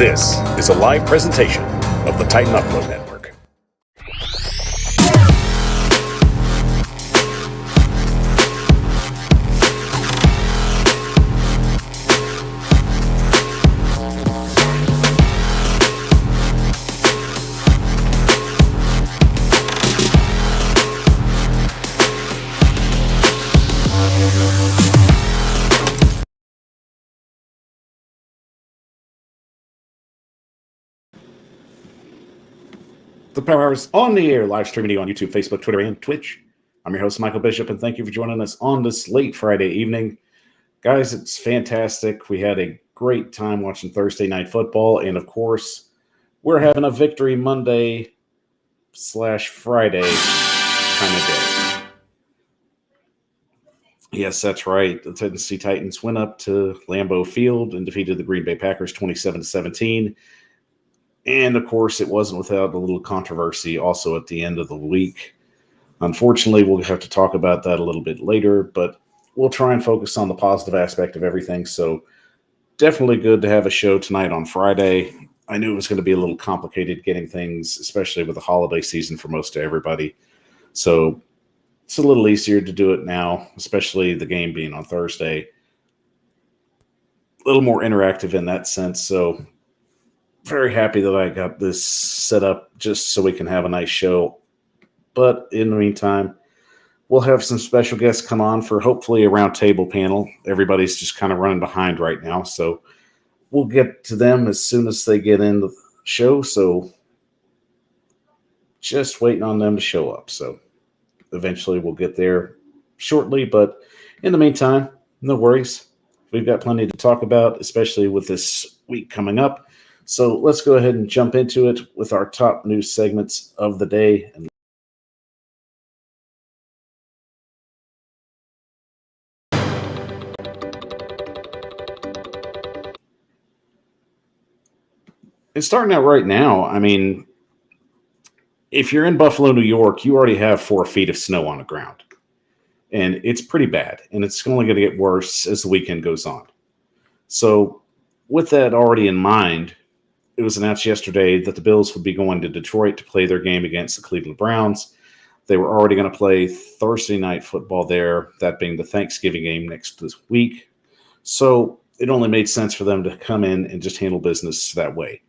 This is a live presentation of the Titan Upload Network. The Power is on the air, live streaming on YouTube, Facebook, Twitter, and Twitch. I'm your host, Michael Bishop, and thank you for joining us on this late Friday evening. Guys, it's fantastic. We had a great time watching Thursday Night Football, and of course, we're having a Victory Monday / Friday kind of day. Yes, that's right. The Tennessee Titans went up to Lambeau Field and defeated the Green Bay Packers 27-17. And, of course, it wasn't without a little controversy also at the end of the week. Unfortunately, we'll have to talk about that a little bit later, but we'll try and focus on the positive aspect of everything. So definitely good to have a show tonight on Friday. I knew it was going to be a little complicated getting things, especially with the holiday season for most of everybody. So it's a little easier to do it now, especially the game being on Thursday. A little more interactive in that sense. So very happy that I got this set up just so we can have a nice show. But in the meantime, we'll have some special guests come on for hopefully a roundtable panel. Everybody's just kind of running behind right now, so we'll get to them as soon as they get in the show. So just waiting on them to show up. So eventually we'll get there shortly. But in the meantime, no worries. We've got plenty to talk about, especially with this week coming up. So let's go ahead and jump into it with our top news segments of the day. And starting out right now, I mean, if you're in Buffalo, New York, you already have 4 feet of snow on the ground. And it's pretty bad. And it's only going to get worse as the weekend goes on. So with that already in mind, it was announced yesterday that the Bills would be going to Detroit to play their game against the Cleveland Browns. They were already going to play Thursday night football there, that being the Thanksgiving game next week. So it only made sense for them to come in and just handle business that way.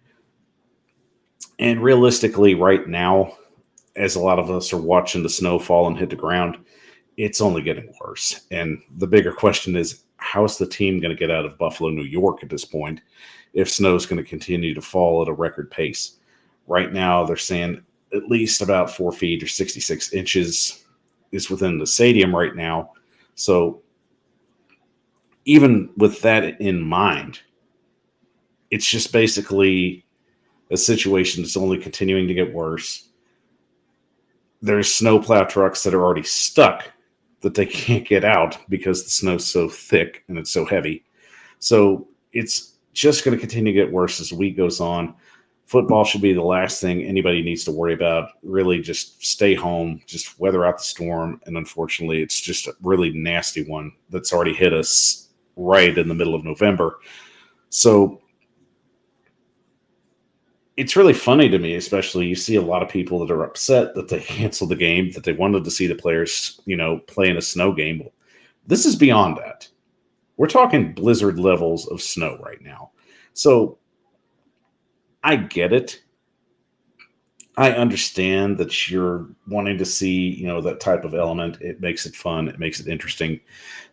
And realistically, right now, as a lot of us are watching the snow fall and hit the ground, it's only getting worse. And the bigger question is, how is the team going to get out of Buffalo, New York at this point if snow is going to continue to fall at a record pace? Right now, they're saying at least about 4 feet or 66 inches is within the stadium right now. So even with that in mind, it's just basically a situation that's only continuing to get worse. There's snowplow trucks that are already stuck that they can't get out because the snow's so thick and it's so heavy. So it's just going to continue to get worse as the week goes on. Football should be the last thing anybody needs to worry about. Really just stay home, just weather out the storm. And unfortunately, it's just a really nasty one that's already hit us right in the middle of November. So it's really funny to me, especially you see a lot of people that are upset that they canceled the game, that they wanted to see the players, play in a snow game. This is beyond that. We're talking blizzard levels of snow right now. So I get it. I understand that you're wanting to see, that type of element. It makes it fun. It makes it interesting.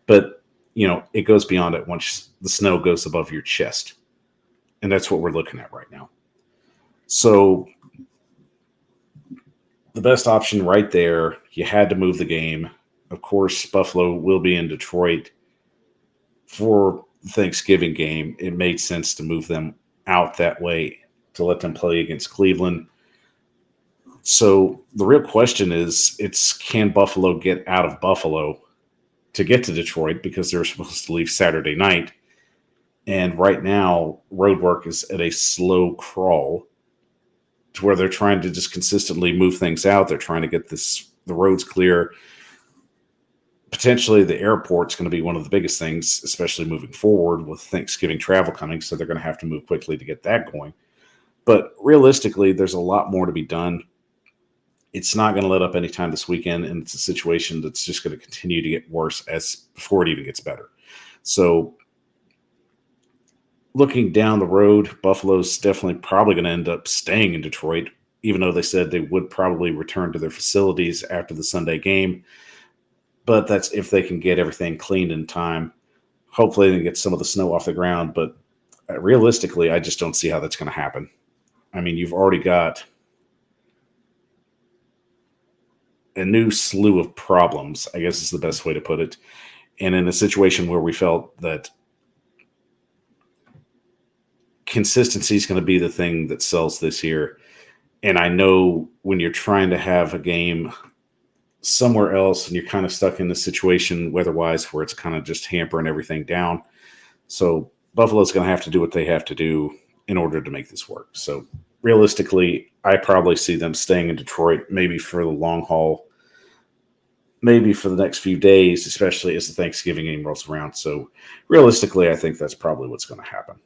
But, it goes beyond it once the snow goes above your chest. And that's what we're looking at right now. So the best option right there, you had to move the game. Of course, Buffalo will be in Detroit for the Thanksgiving game. It made sense to move them out that way to let them play against Cleveland. So the real question is, can Buffalo get out of Buffalo to get to Detroit, because they're supposed to leave Saturday night. And right now, road work is at a slow crawl to where they're trying to just consistently move things out. They're trying to get the roads clear. Potentially the airport's going to be one of the biggest things, especially moving forward with Thanksgiving travel coming. So they're going to have to move quickly to get that going. But realistically, there's a lot more to be done. It's not going to let up anytime this weekend, and it's a situation that's just going to continue to get worse as before it even gets better. So looking down the road, Buffalo's definitely probably going to end up staying in Detroit, even though they said they would probably return to their facilities after the Sunday game. But that's if they can get everything cleaned in time. Hopefully, they can get some of the snow off the ground. But realistically, I just don't see how that's going to happen. I mean, you've already got a new slew of problems, I guess is the best way to put it. And in a situation where we felt that consistency is going to be the thing that sells this year. And I know when you're trying to have a game somewhere else and you're kind of stuck in the situation weather-wise where it's kind of just hampering everything down. So Buffalo's going to have to do what they have to do in order to make this work. So realistically, I probably see them staying in Detroit, maybe for the long haul, maybe for the next few days, especially as the Thanksgiving game rolls around. So realistically, I think that's probably what's going to happen.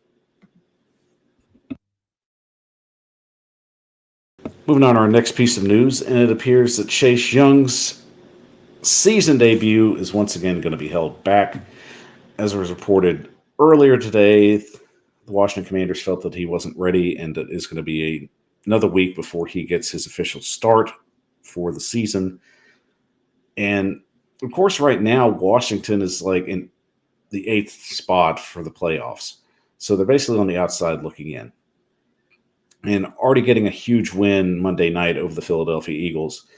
Moving on to our next piece of news, and it appears that Chase Young's season debut is once again going to be held back. As was reported earlier today, the Washington Commanders felt that he wasn't ready, and it is going to be another week before he gets his official start for the season. And of course, right now, Washington is like in the 8th spot for the playoffs. So they're basically on the outside looking in. And already getting a huge win Monday night over the Philadelphia Eagles.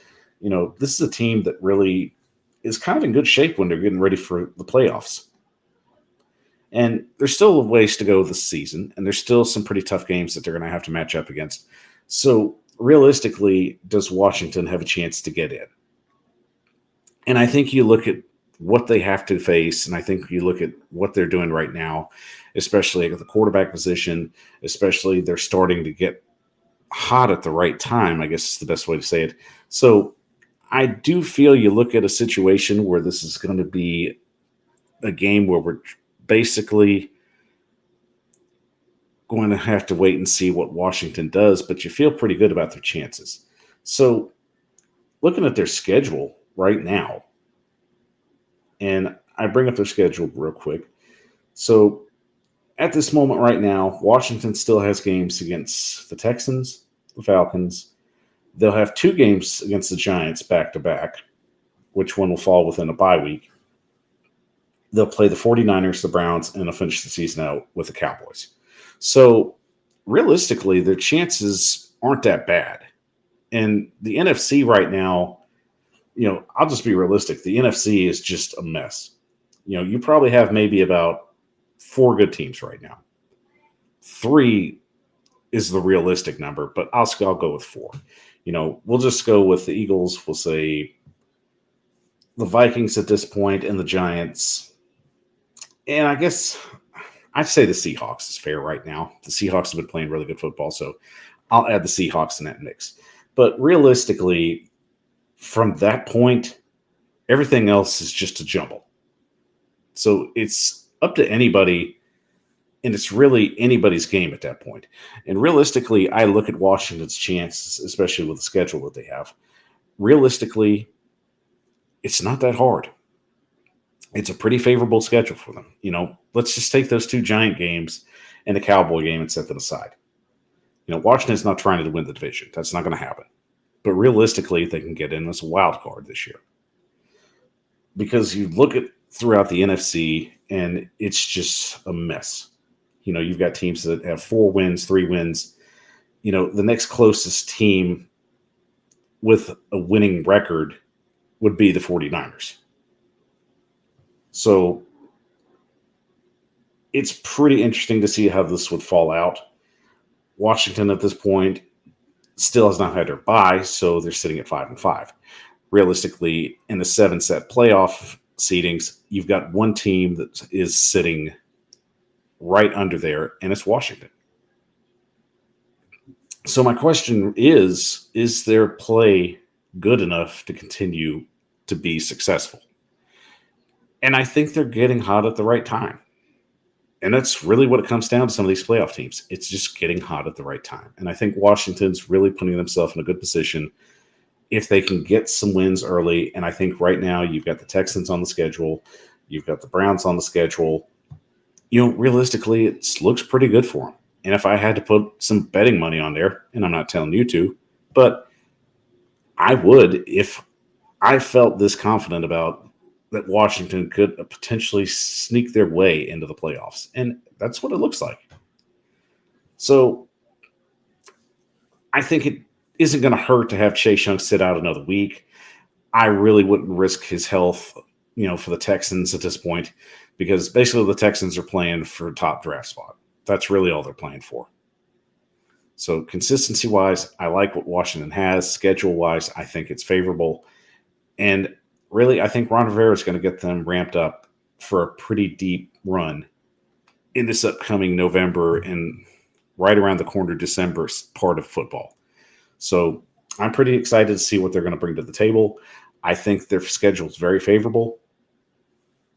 You know, this is a team that really is kind of in good shape when they're getting ready for the playoffs. And there's still a ways to go this season, and there's still some pretty tough games that they're going to have to match up against. So realistically, does Washington have a chance to get in? And I think you look at what they have to face, and I think you look at what they're doing right now, especially at the quarterback position, especially they're starting to get hot at the right time, I guess is the best way to say it. So I do feel you look at a situation where this is going to be a game where we're basically going to have to wait and see what Washington does, but you feel pretty good about their chances. So looking at their schedule right now, and I bring up their schedule real quick. So at this moment right now, Washington still has games against the Texans, the Falcons. They'll have 2 games against the Giants back-to-back, which one will fall within a bye week. They'll play the 49ers, the Browns, and they'll finish the season out with the Cowboys. So realistically, their chances aren't that bad. And the NFC right now, you know, I'll just be realistic. The NFC is just a mess. You know, you probably have maybe about 4 good teams right now. 3 is the realistic number, but I'll go with 4. You know, we'll just go with the Eagles. We'll say the Vikings at this point and the Giants. And I guess I'd say the Seahawks is fair right now. The Seahawks have been playing really good football, so I'll add the Seahawks in that mix. But realistically, from that point, everything else is just a jumble. So it's up to anybody, and it's really anybody's game at that point. And realistically, I look at Washington's chances, especially with the schedule that they have. Realistically, it's not that hard. It's a pretty favorable schedule for them. You know, let's just take those 2 Giant games and the Cowboy game and set them aside. You know, Washington's not trying to win the division. That's not going to happen. But realistically, they can get in as a wild card this year. Because you look at throughout the NFC, and it's just a mess. You know, you've got teams that have 4 wins, 3 wins. You know, the next closest team with a winning record would be the 49ers. So it's pretty interesting to see how this would fall out. Washington at this point still has not had their bye, so they're sitting at 5-5. Realistically, in the 7-set playoff seedings, you've got one team that is sitting right under there, and it's Washington. So my question is their play good enough to continue to be successful? And I think they're getting hot at the right time. And that's really what it comes down to some of these playoff teams. It's just getting hot at the right time. And I think Washington's really putting themselves in a good position if they can get some wins early. And I think right now you've got the Texans on the schedule, you've got the Browns on the schedule. Realistically, it looks pretty good for them. And if I had to put some betting money on there, and I'm not telling you to, but I would if I felt this confident about that Washington could potentially sneak their way into the playoffs. And that's what it looks like. So I think it isn't going to hurt to have Chase Young sit out another week. I really wouldn't risk his health, for the Texans at this point, because basically the Texans are playing for a top draft spot. That's really all they're playing for. So consistency-wise, I like what Washington has. Schedule-wise, I think it's favorable. And really, I think Ron Rivera is going to get them ramped up for a pretty deep run in this upcoming November and right around the corner December part of football. So I'm pretty excited to see what they're going to bring to the table. I think their schedule is very favorable.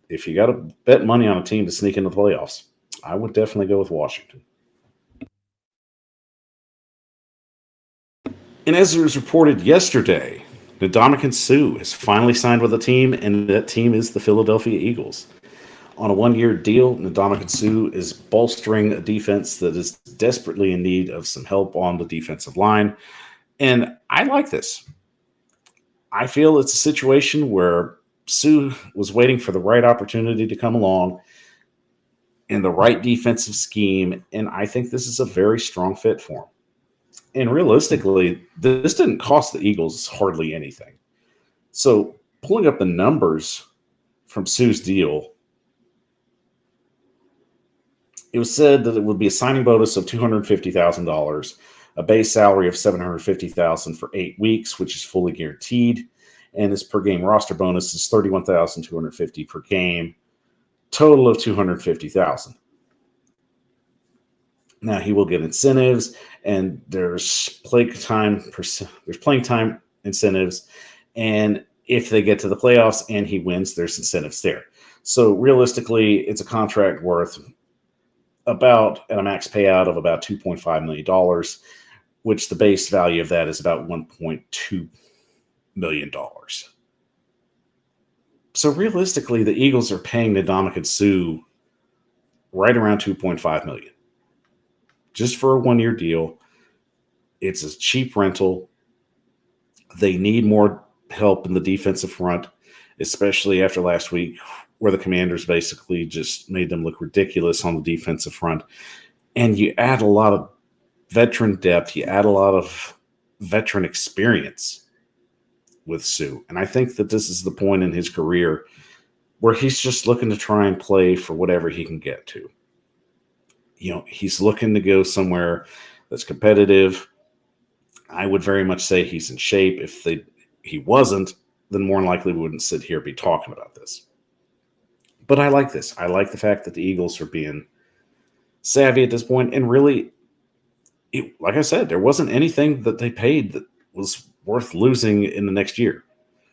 If you got to bet money on a team to sneak into the playoffs, I would definitely go with Washington. And as it was reported yesterday, Ndamukong Suh has finally signed with a team, and that team is the Philadelphia Eagles. On a one-year deal, Ndamukong Suh is bolstering a defense that is desperately in need of some help on the defensive line. And I like this. I feel it's a situation where Suh was waiting for the right opportunity to come along in the right defensive scheme, and I think this is a very strong fit for him. And realistically, this didn't cost the Eagles hardly anything. So pulling up the numbers from Suh's deal, it was said that it would be a signing bonus of $250,000, a base salary of $750,000 for 8 weeks, which is fully guaranteed, and his per game roster bonus is $31,250 per game, total of $250,000. Now he will get incentives, and there's playing time incentives, and if they get to the playoffs and he wins, there's incentives there. So realistically, it's a contract worth about at a max payout of about $2.5 million, which the base value of that is about $1.2 million. So realistically, the Eagles are paying Ndamukong Suh right around $2.5 million. Just for a one-year deal. It's a cheap rental. They need more help in the defensive front, especially after last week where the Commanders basically just made them look ridiculous on the defensive front. And you add a lot of veteran depth. You add a lot of veteran experience with Suh. And I think that this is the point in his career where he's just looking to try and play for whatever he can get to. He's looking to go somewhere that's competitive. I would very much say he's in shape. If he wasn't, then more than likely we wouldn't sit here be talking about this. But I like this. I like the fact that the Eagles are being savvy at this point. And really, like I said, there wasn't anything that they paid that was worth losing in the next year.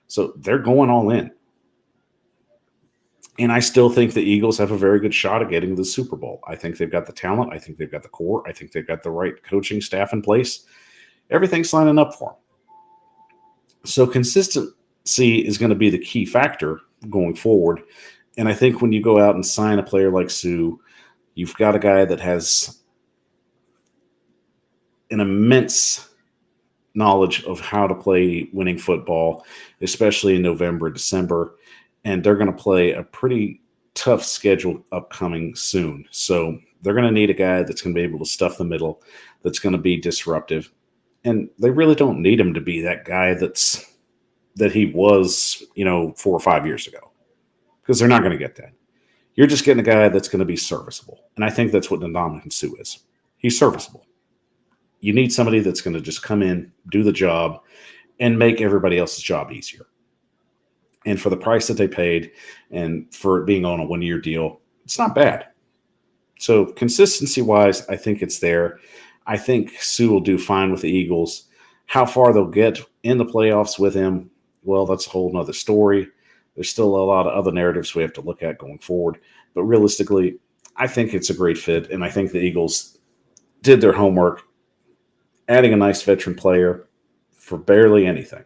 So they're going all in. And I still think the Eagles have a very good shot at getting to the Super Bowl. I think they've got the talent. I think they've got the core. I think they've got the right coaching staff in place. Everything's lining up for them. So consistency is going to be the key factor going forward. And I think when you go out and sign a player like Suh, you've got a guy that has an immense knowledge of how to play winning football, especially in November, December. And they're going to play a pretty tough schedule upcoming soon. So they're going to need a guy that's going to be able to stuff the middle, that's going to be disruptive. And they really don't need him to be that guy that he was, 4 or 5 years ago, because they're not going to get that. You're just getting a guy that's going to be serviceable. And I think that's what Ndamukong Suh is. He's serviceable. You need somebody that's going to just come in, do the job, and make everybody else's job easier. And for the price that they paid and for it being on a one-year deal, it's not bad. So consistency-wise, I think it's there. I think Suh will do fine with the Eagles. How far they'll get in the playoffs with him, well, that's a whole nother story. There's still a lot of other narratives we have to look at going forward. But realistically, I think it's a great fit, and I think the Eagles did their homework, adding a nice veteran player for barely anything.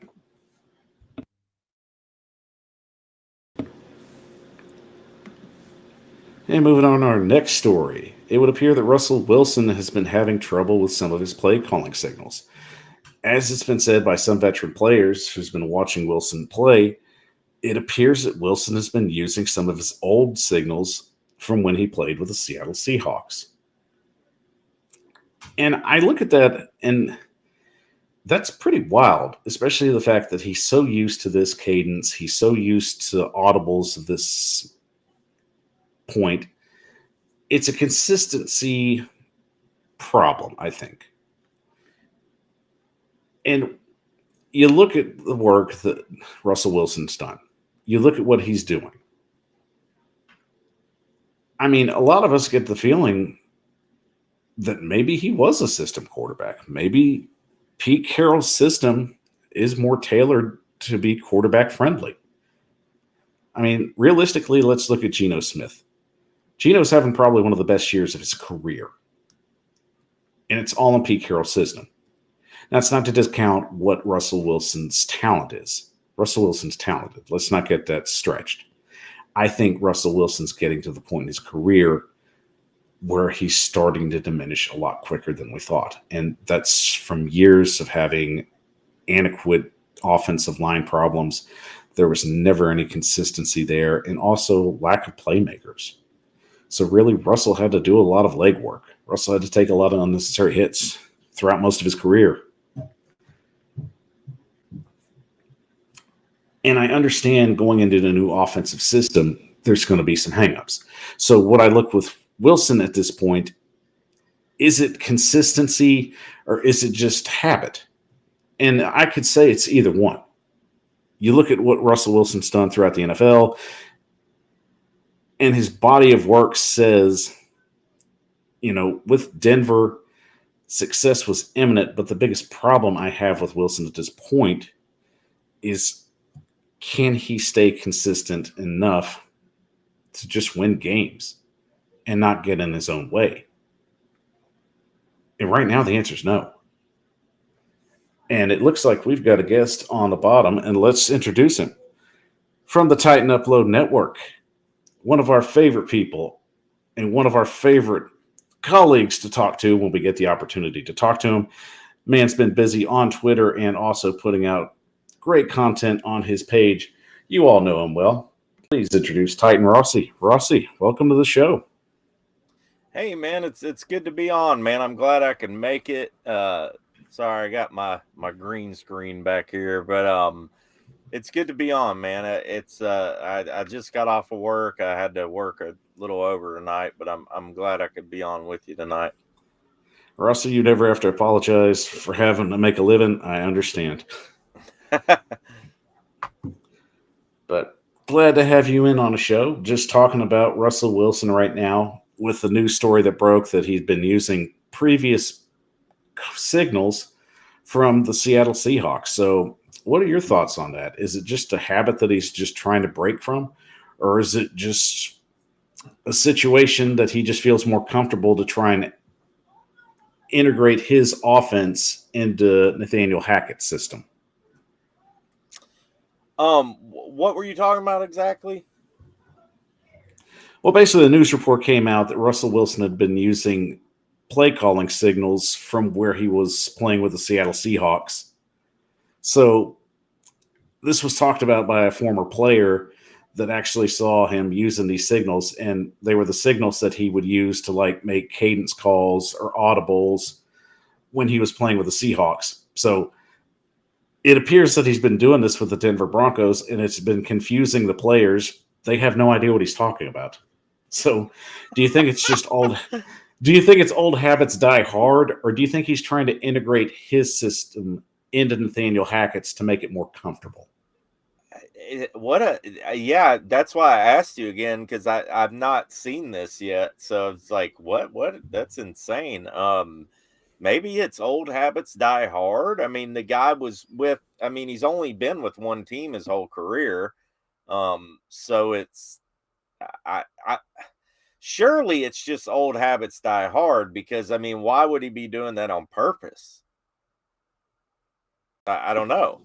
And moving on to our next story, it would appear that Russell Wilson has been having trouble with some of his play calling signals. As it's been said by some veteran players who's been watching Wilson play, it appears that Wilson has been using some of his old signals from when he played with the Seattle Seahawks. And I look at that, and that's pretty wild, especially the fact that he's so used to this cadence. He's so used to audibles of this point. It's a consistency problem, I think. And you look at the work that Russell Wilson's done. You look at what he's doing. I mean, a lot of us get the feeling that maybe he was a system quarterback. Maybe Pete Carroll's system is more tailored to be quarterback friendly. I mean, realistically, let's look at Geno Smith. Geno's having probably one of the best years of his career. And it's all in Pete Carroll's system. That's not to discount what Russell Wilson's talent is. Russell Wilson's talented. Let's not get that stretched. I think Russell Wilson's getting to the point in his career where he's starting to diminish a lot quicker than we thought. And that's from years of having adequate offensive line problems. There was never any consistency there, and also lack of playmakers. So really, Russell had to do a lot of legwork. Russell had to take a lot of unnecessary hits throughout most of his career. And I understand going into the new offensive system, there's going to be some hangups. So what I look with Wilson at this point, is it consistency or is it just habit? And I could say it's either one. You look at what Russell Wilson's done throughout the NFL, and his body of work says, with Denver, success was imminent. But the biggest problem I have with Wilson at this point is, can he stay consistent enough to just win games and not get in his own way? And right now, the answer is no. And it looks like we've got a guest on the bottom, and let's introduce him. From the Titan Upload Network, one of our favorite people and one of our favorite colleagues to talk to when we get the opportunity to talk to him. Man's been busy on Twitter and also putting out great content on his page. You all know him well. Please introduce Titan Rossi. Rossi, welcome to the show. Hey, man, it's good to be on, man. I'm glad I can make it. Sorry, I got my green screen back here, but it's good to be on, man. I just got off of work. I had to work a little over tonight, but I'm glad I could be on with you tonight. Rossi, you never have to apologize for having to make a living. I understand. But glad to have you in on a show. Just talking about Russell Wilson right now with the news story that broke that he's been using previous signals from the Seattle Seahawks. So what are your thoughts on that? Is it just a habit that he's just trying to break from? Or is it just a situation that he just feels more comfortable to try and integrate his offense into Nathaniel Hackett's system? What were you talking about exactly? Well, basically, the news report came out that Russell Wilson had been using play calling signals from where he was playing with the Seattle Seahawks. So this was talked about by a former player that actually saw him using these signals, and they were the signals that he would use to make cadence calls or audibles when he was playing with the Seahawks. So it appears that he's been doing this with the Denver Broncos, and it's been confusing the players. They have no idea what he's talking about. So do you think it's just old? Do you think it's old habits die hard, or do you think he's trying to integrate his system into Nathaniel Hackett's to make it more comfortable? Yeah, that's why I asked you again, because I've not seen this yet. So it's like, what? That's insane. Maybe it's old habits die hard. I mean, the guy was he's only been with one team his whole career. So I surely it's just old habits die hard, because I mean, why would he be doing that on purpose? I don't know.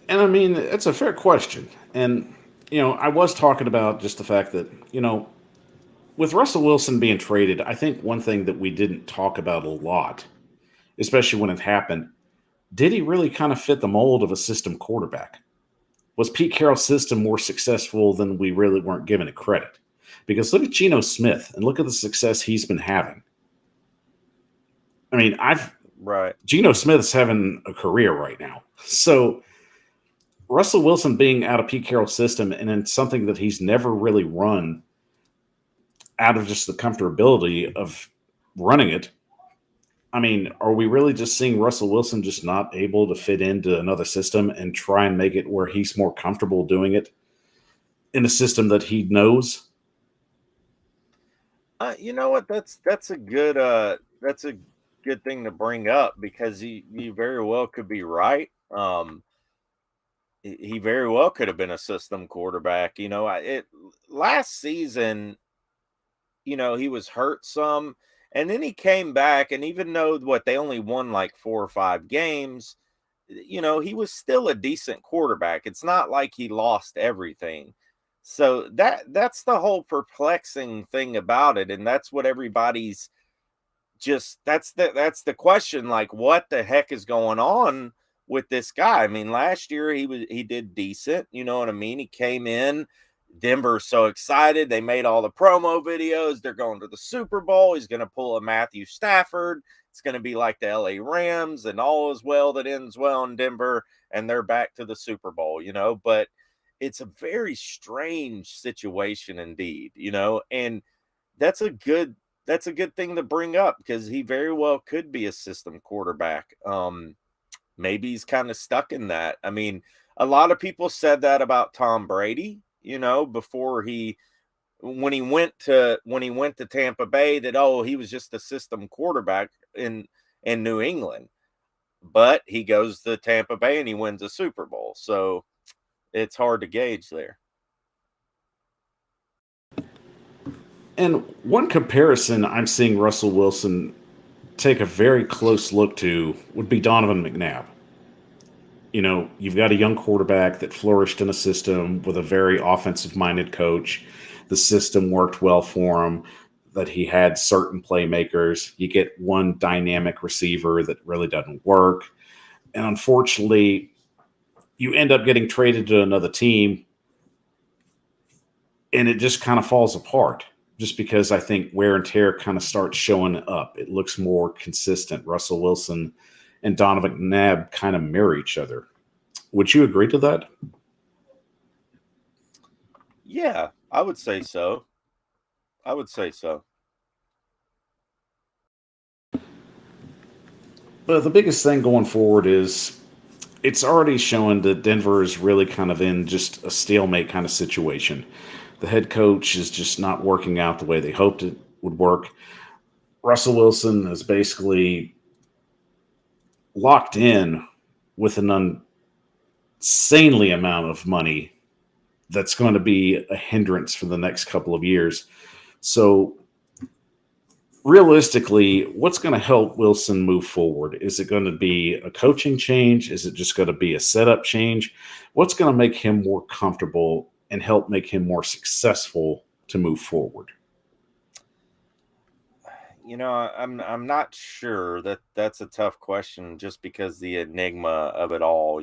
And I mean, it's a fair question. And, I was talking about just the fact that, with Russell Wilson being traded, I think one thing that we didn't talk about a lot, especially when it happened, did he really kind of fit the mold of a system quarterback? Was Pete Carroll's system more successful than we really weren't giving it credit? Because look at Geno Smith and look at the success he's been having. I mean, Right. Geno Smith's having a career right now. So Russell Wilson being out of Pete Carroll's system and in something that he's never really run out of just the comfortability of running it. I mean, are we really just seeing Russell Wilson just not able to fit into another system and try and make it where he's more comfortable doing it in a system that he knows? You know what? That's a good thing to bring up, because you very well could be right. He very well could have been a system quarterback. Last season, he was hurt some, and then he came back, and even though what they only won like 4 or 5 games, he was still a decent quarterback. It's not like he lost everything. So that's the whole perplexing thing about it, and that's what everybody's just that's the question, like, what the heck is going on with this guy? I mean, last year he did decent, you know what I mean? He came in, Denver's so excited, they made all the promo videos, they're going to the Super Bowl, he's going to pull a Matthew Stafford, it's going to be like the LA Rams, and all is well that ends well in Denver, and they're back to the Super Bowl, but it's a very strange situation indeed, and that's a good that's a good thing to bring up, because he very well could be a system quarterback. Maybe he's kind of stuck in that. I mean, a lot of people said that about Tom Brady, before when he went to Tampa Bay, that, oh, he was just a system quarterback in New England. But he goes to Tampa Bay and he wins a Super Bowl. So it's hard to gauge there. And one comparison I'm seeing Russell Wilson take a very close look to would be Donovan McNabb. You've got a young quarterback that flourished in a system with a very offensive minded coach. The system worked well for him, that he had certain playmakers. You get one dynamic receiver that really doesn't work. And unfortunately, you end up getting traded to another team and it just kind of falls apart. Just because I think wear and tear kind of starts showing up. It looks more consistent. Russell Wilson and Donovan McNabb kind of mirror each other. Would you agree to that? Yeah, I would say so. I would say so. But the biggest thing going forward is it's already showing that Denver is really kind of in just a stalemate kind of situation. The head coach is just not working out the way they hoped it would work. Russell Wilson is basically locked in with an insanely amount of money that's going to be a hindrance for the next couple of years. So realistically, what's going to help Wilson move forward? Is it going to be a coaching change? Is it just going to be a setup change? What's going to make him more comfortable and help make him more successful to move forward? I'm not sure. That's a tough question, just because the enigma of it all.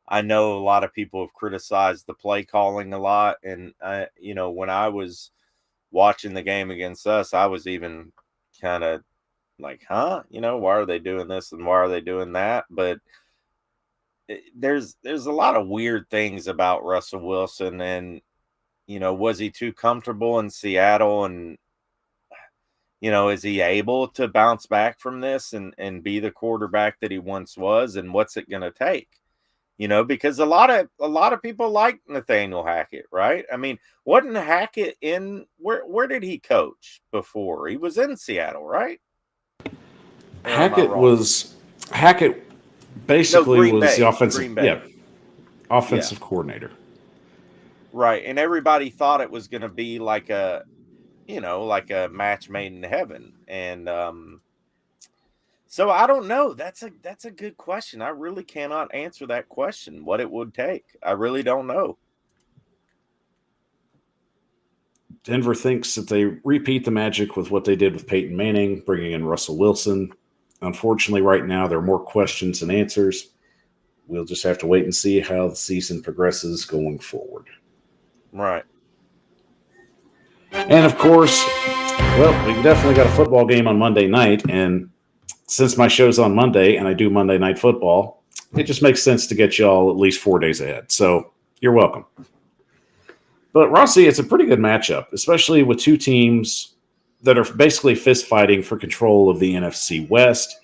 I know a lot of people have criticized the play calling a lot, and when I was watching the game against us, I was even kind of like, huh, why are they doing this and why are they doing that? But there's a lot of weird things about Russell Wilson, and was he too comfortable in Seattle, and is he able to bounce back from this and be the quarterback that he once was? And what's it going to take? Because a lot of people like Nathaniel Hackett, right? I mean, wasn't Hackett where did he coach before? He was in Seattle, right? Or am I wrong? Hackett No, basically Green was the Bay. offensive, Green Bay. offensive coordinator. Right. And everybody thought it was going to be like a match made in heaven. And so I don't know. That's a good question. I really cannot answer that question, what it would take. I really don't know. Denver thinks that they repeat the magic with what they did with Peyton Manning, bringing in Russell Wilson. Unfortunately, right now, there are more questions than answers. We'll just have to wait and see how the season progresses going forward. Right. And of course, well, we definitely got a football game on Monday night. And since my show's on Monday and I do Monday Night Football, it just makes sense to get y'all at least 4 days ahead. So you're welcome. But Rossi, it's a pretty good matchup, especially with two teams that are basically fist fighting for control of the NFC West.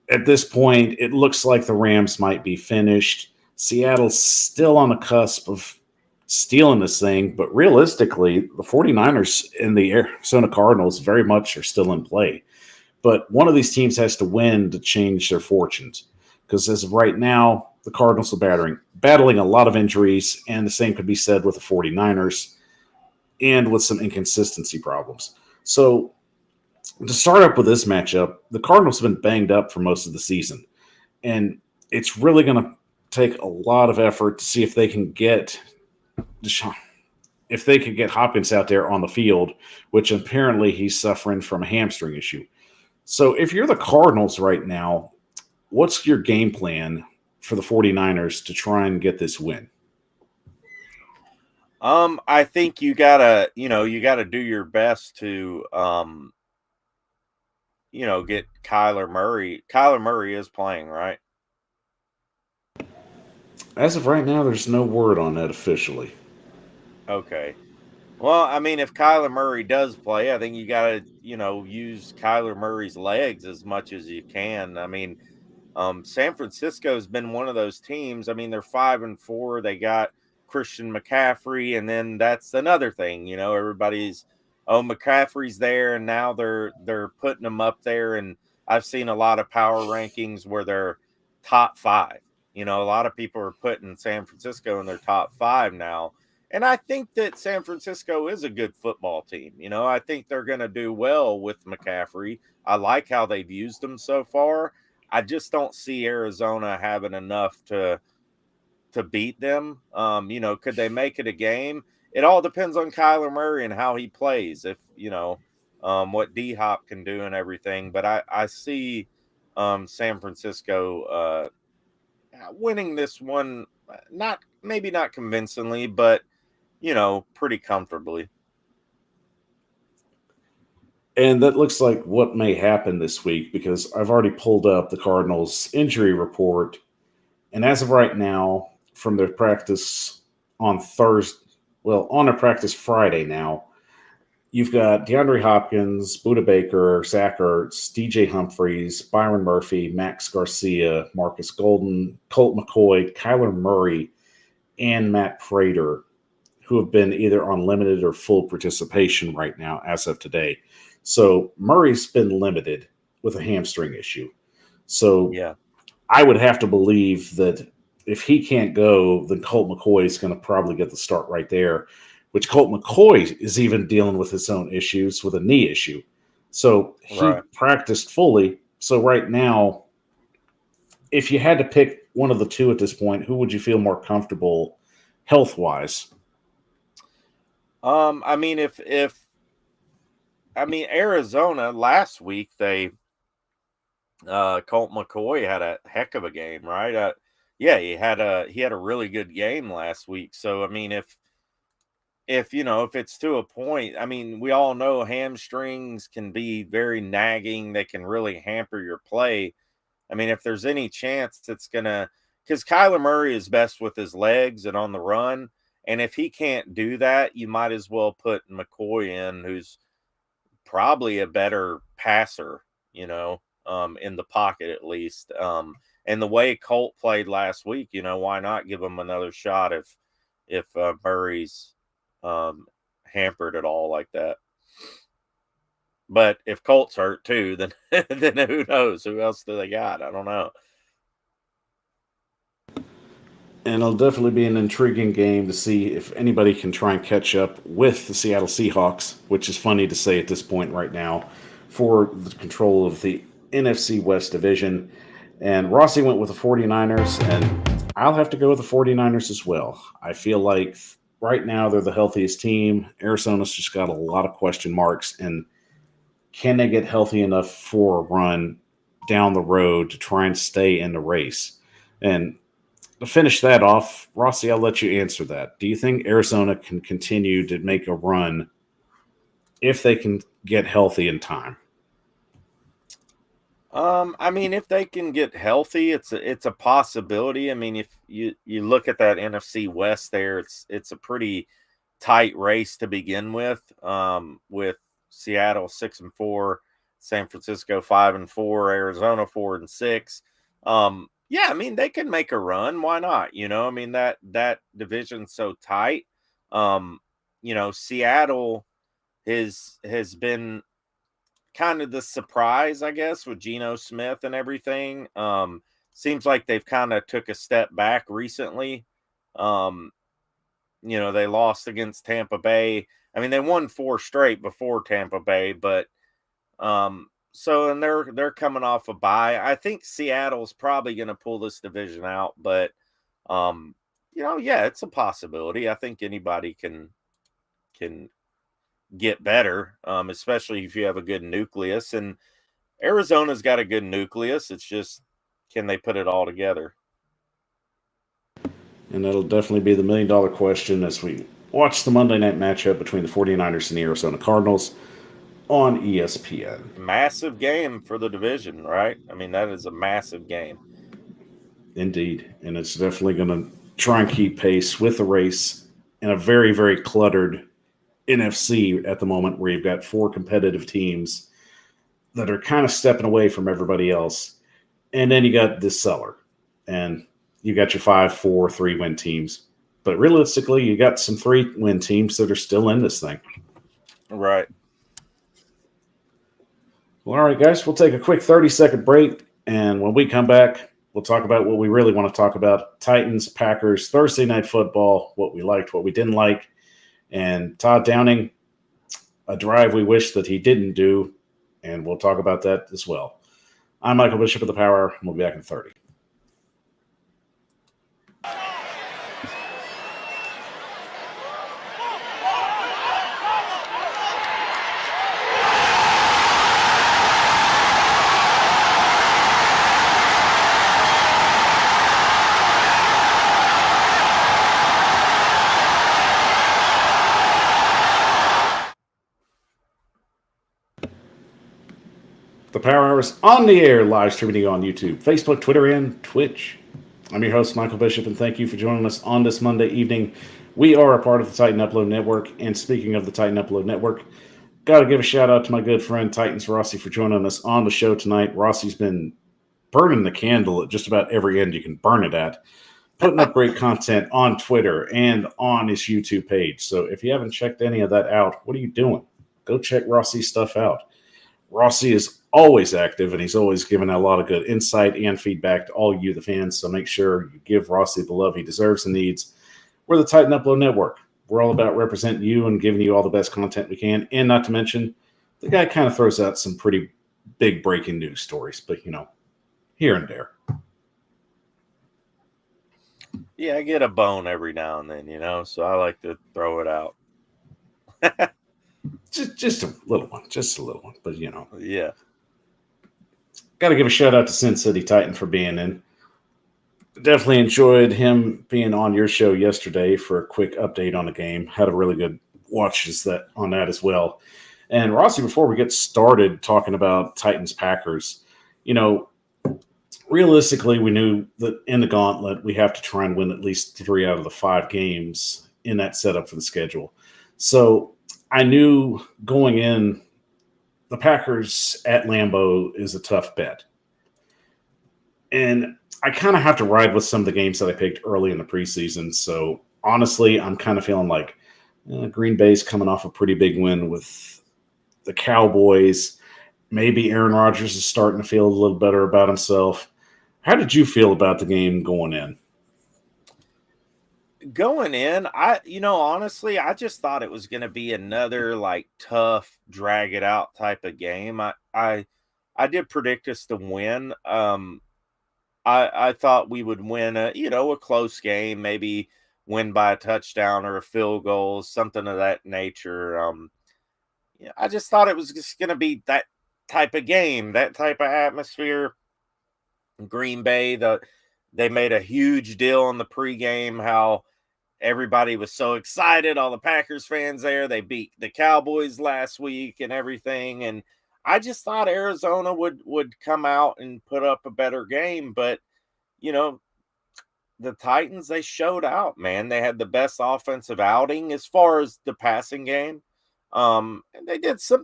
At this point, it looks like the Rams might be finished. Seattle's still on the cusp of stealing this thing, but realistically, the 49ers and the Arizona Cardinals very much are still in play. But one of these teams has to win to change their fortunes. Because as of right now, the Cardinals are battling a lot of injuries, and the same could be said with the 49ers and with some inconsistency problems. So to start up with this matchup, the Cardinals have been banged up for most of the season. And it's really going to take a lot of effort to see if they can get Hopkins out there on the field, which apparently he's suffering from a hamstring issue. So if you're the Cardinals right now, what's your game plan for the 49ers to try and get this win? I think you gotta do your best to, get Kyler Murray. Kyler Murray is playing, right? As of right now, there's no word on that officially. Okay. Well, I mean, if Kyler Murray does play, I think you got to, use Kyler Murray's legs as much as you can. I mean, San Francisco has been one of those teams. I mean, they're 5-4. They got Christian McCaffrey, and then that's another thing. Everybody's, McCaffrey's there, and now they're putting him up there. And I've seen a lot of power rankings where they're top 5. A lot of people are putting San Francisco in their top 5 now. And I think that San Francisco is a good football team. I think they're going to do well with McCaffrey. I like how they've used him so far. I just don't see Arizona having enough to beat them. Could they make it a game? It all depends on Kyler Murray and how he plays. If what D-Hop can do and everything. But I see San Francisco winning this one. Maybe not convincingly, but pretty comfortably. And that looks like what may happen this week because I've already pulled up the Cardinals' injury report. And as of right now, from their practice on their practice Friday now, you've got DeAndre Hopkins, Budda Baker, Zach Ertz, DJ Humphries, Byron Murphy, Max Garcia, Marcus Golden, Colt McCoy, Kyler Murray, and Matt Prater, who have been either on limited or full participation right now as of today. So Murray's been limited with a hamstring issue. So Yeah, I would have to believe that if he can't go, then Colt McCoy is going to probably get the start right there, which Colt McCoy is even dealing with his own issues with a knee issue. So he practiced fully. So right now, if you had to pick one of the two at this point, who would you feel more comfortable health-wise? I mean, Arizona last week, they Colt McCoy had a heck of a game, right? Yeah, he had a really good game last week. So I mean, if it's to a point, I mean, we all know hamstrings can be very nagging. They can really hamper your play. I mean, if there's any chance it's gonna, because Kyler Murray is best with his legs and on the run. And if he can't do that, you might as well put McCoy in, who's probably a better passer, in the pocket at least. And the way Colt played last week, why not give him another shot if Murray's hampered at all like that. But if Colt's hurt too, then then who knows? Who else do they got? I don't know. And it'll definitely be an intriguing game to see if anybody can try and catch up with the Seattle Seahawks, which is funny to say at this point right now, for the control of the NFC West division. And Rossi went with the 49ers, and I'll have to go with the 49ers as well. I feel like right now they're the healthiest team. Arizona's just got a lot of question marks, and can they get healthy enough for a run down the road to try and stay in the race? And to finish that off, Rossi, I'll let you answer that. Do you think Arizona can continue to make a run if they can get healthy in time? I mean, if they can get healthy, it's a possibility. I mean, if you look at that NFC West there, it's a pretty tight race to begin with Seattle 6-4, San Francisco 5-4, Arizona 4-6. Yeah, I mean, they can make a run. Why not? I mean, that division's so tight. Seattle has been kind of the surprise, I guess, with Geno Smith and everything. Seems like they've kind of took a step back recently. They lost against Tampa Bay. I mean, they won 4 straight before Tampa Bay, but and they're coming off a bye. I think Seattle's probably going to pull this division out, but yeah, it's a possibility. I think anybody can get better, especially if you have a good nucleus. And Arizona's got a good nucleus. It's just, can they put it all together? And that'll definitely be the $1 million question as we watch the Monday night matchup between the 49ers and the Arizona Cardinals on ESPN. Massive game for the division, right? I mean, that is a massive game. Indeed. And it's definitely going to try and keep pace with the race in a very, very cluttered NFC at the moment, where you've got 4 competitive teams that are kind of stepping away from everybody else. And then you got this cellar, and you got your 5-4, 3-win teams. But realistically, you got some 3-win teams that are still in this thing. Right. Well, all right, guys, we'll take a quick 30-second break. And when we come back, we'll talk about what we really want to talk about: Titans, Packers, Thursday night football, what we liked, what we didn't like. And Todd Downing, a drive we wish that he didn't do, and we'll talk about that as well. I'm Michael Bishop of the Power Hour, and we'll be back in 30. The Power Hour is on the air, live streaming on YouTube, Facebook, Twitter, and Twitch. I'm your host, Michael Bishop, and thank you for joining us on this Monday evening. We are a part of the Titan Upload Network, and speaking of the Titan Upload Network, got to give a shout out to my good friend Titans Rossi for joining us on the show tonight. Rossi's been burning the candle at just about every end you can burn it at, putting up great content on Twitter and on his YouTube page. So if you haven't checked any of that out, what are you doing? Go check Rossi's stuff out. Rossi is always active, and he's always given a lot of good insight and feedback to all you, the fans. So make sure you give Rossi the love he deserves and needs. We're the Titan Upload Network. We're all about representing you and giving you all the best content we can. And not to mention, the guy kind of throws out some pretty big breaking news stories, but, here and there. Yeah, I get a bone every now and then, so I like to throw it out. Just a little one. But, Yeah. Got to give a shout out to Sin City Titan for being in. Definitely enjoyed him being on your show yesterday for a quick update on the game. Had a really good watches on that as well. And Rossi, before we get started talking about Titans Packers, realistically, we knew that in the gauntlet we have to try and win at least 3 out of the 5 games in that setup for the schedule. So I knew going in, the Packers at Lambeau is a tough bet. And I kind of have to ride with some of the games that I picked early in the preseason. So honestly, I'm kind of feeling like Green Bay's coming off a pretty big win with the Cowboys. Maybe Aaron Rodgers is starting to feel a little better about himself. How did you feel about the game going in? Going in, honestly, I just thought it was going to be another like tough, drag it out type of game. I did predict us to win. I thought we would win a close game, maybe win by a touchdown or a field goal, something of that nature. I just thought it was just going to be that type of game, that type of atmosphere. Green Bay, they made a huge deal in the pregame how everybody was so excited, all the Packers fans there. They beat the Cowboys last week and everything, and I just thought Arizona would come out and put up a better game, but you know, the Titans, they showed out, man. They had the best offensive outing as far as the passing game. And they did some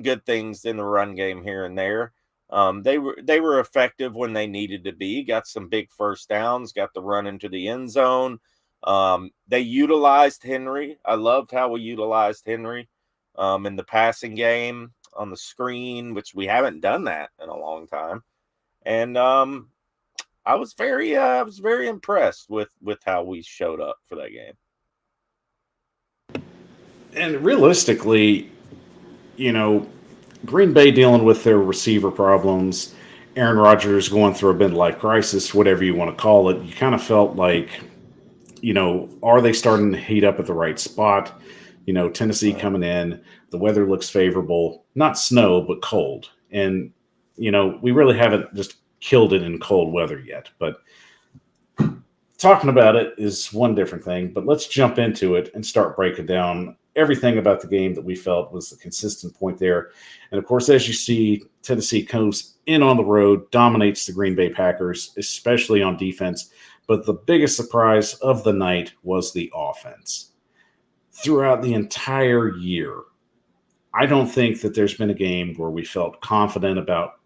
good things in the run game here and there. They were effective when they needed to be. Got some big first downs. Got the run into the end zone. They utilized Henry. I loved how we utilized Henry in the passing game on the screen, which we haven't done that in a long time. And I was very impressed with how we showed up for that game. And realistically, you know, Green Bay dealing with their receiver problems, Aaron Rodgers going through a midlife crisis, whatever you want to call it, you kind of felt like, are they starting to heat up at the right spot? Tennessee Right. coming in, the weather looks favorable, not snow, but cold. And, we really haven't just killed it in cold weather yet. But talking about it is one different thing. But let's jump into it and start breaking down everything about the game that we felt was the consistent point there. And of course, as you see, Tennessee comes in on the road, dominates the Green Bay Packers, especially on defense. But the biggest surprise of the night was the offense. Throughout the entire year, I don't think that there's been a game where we felt confident about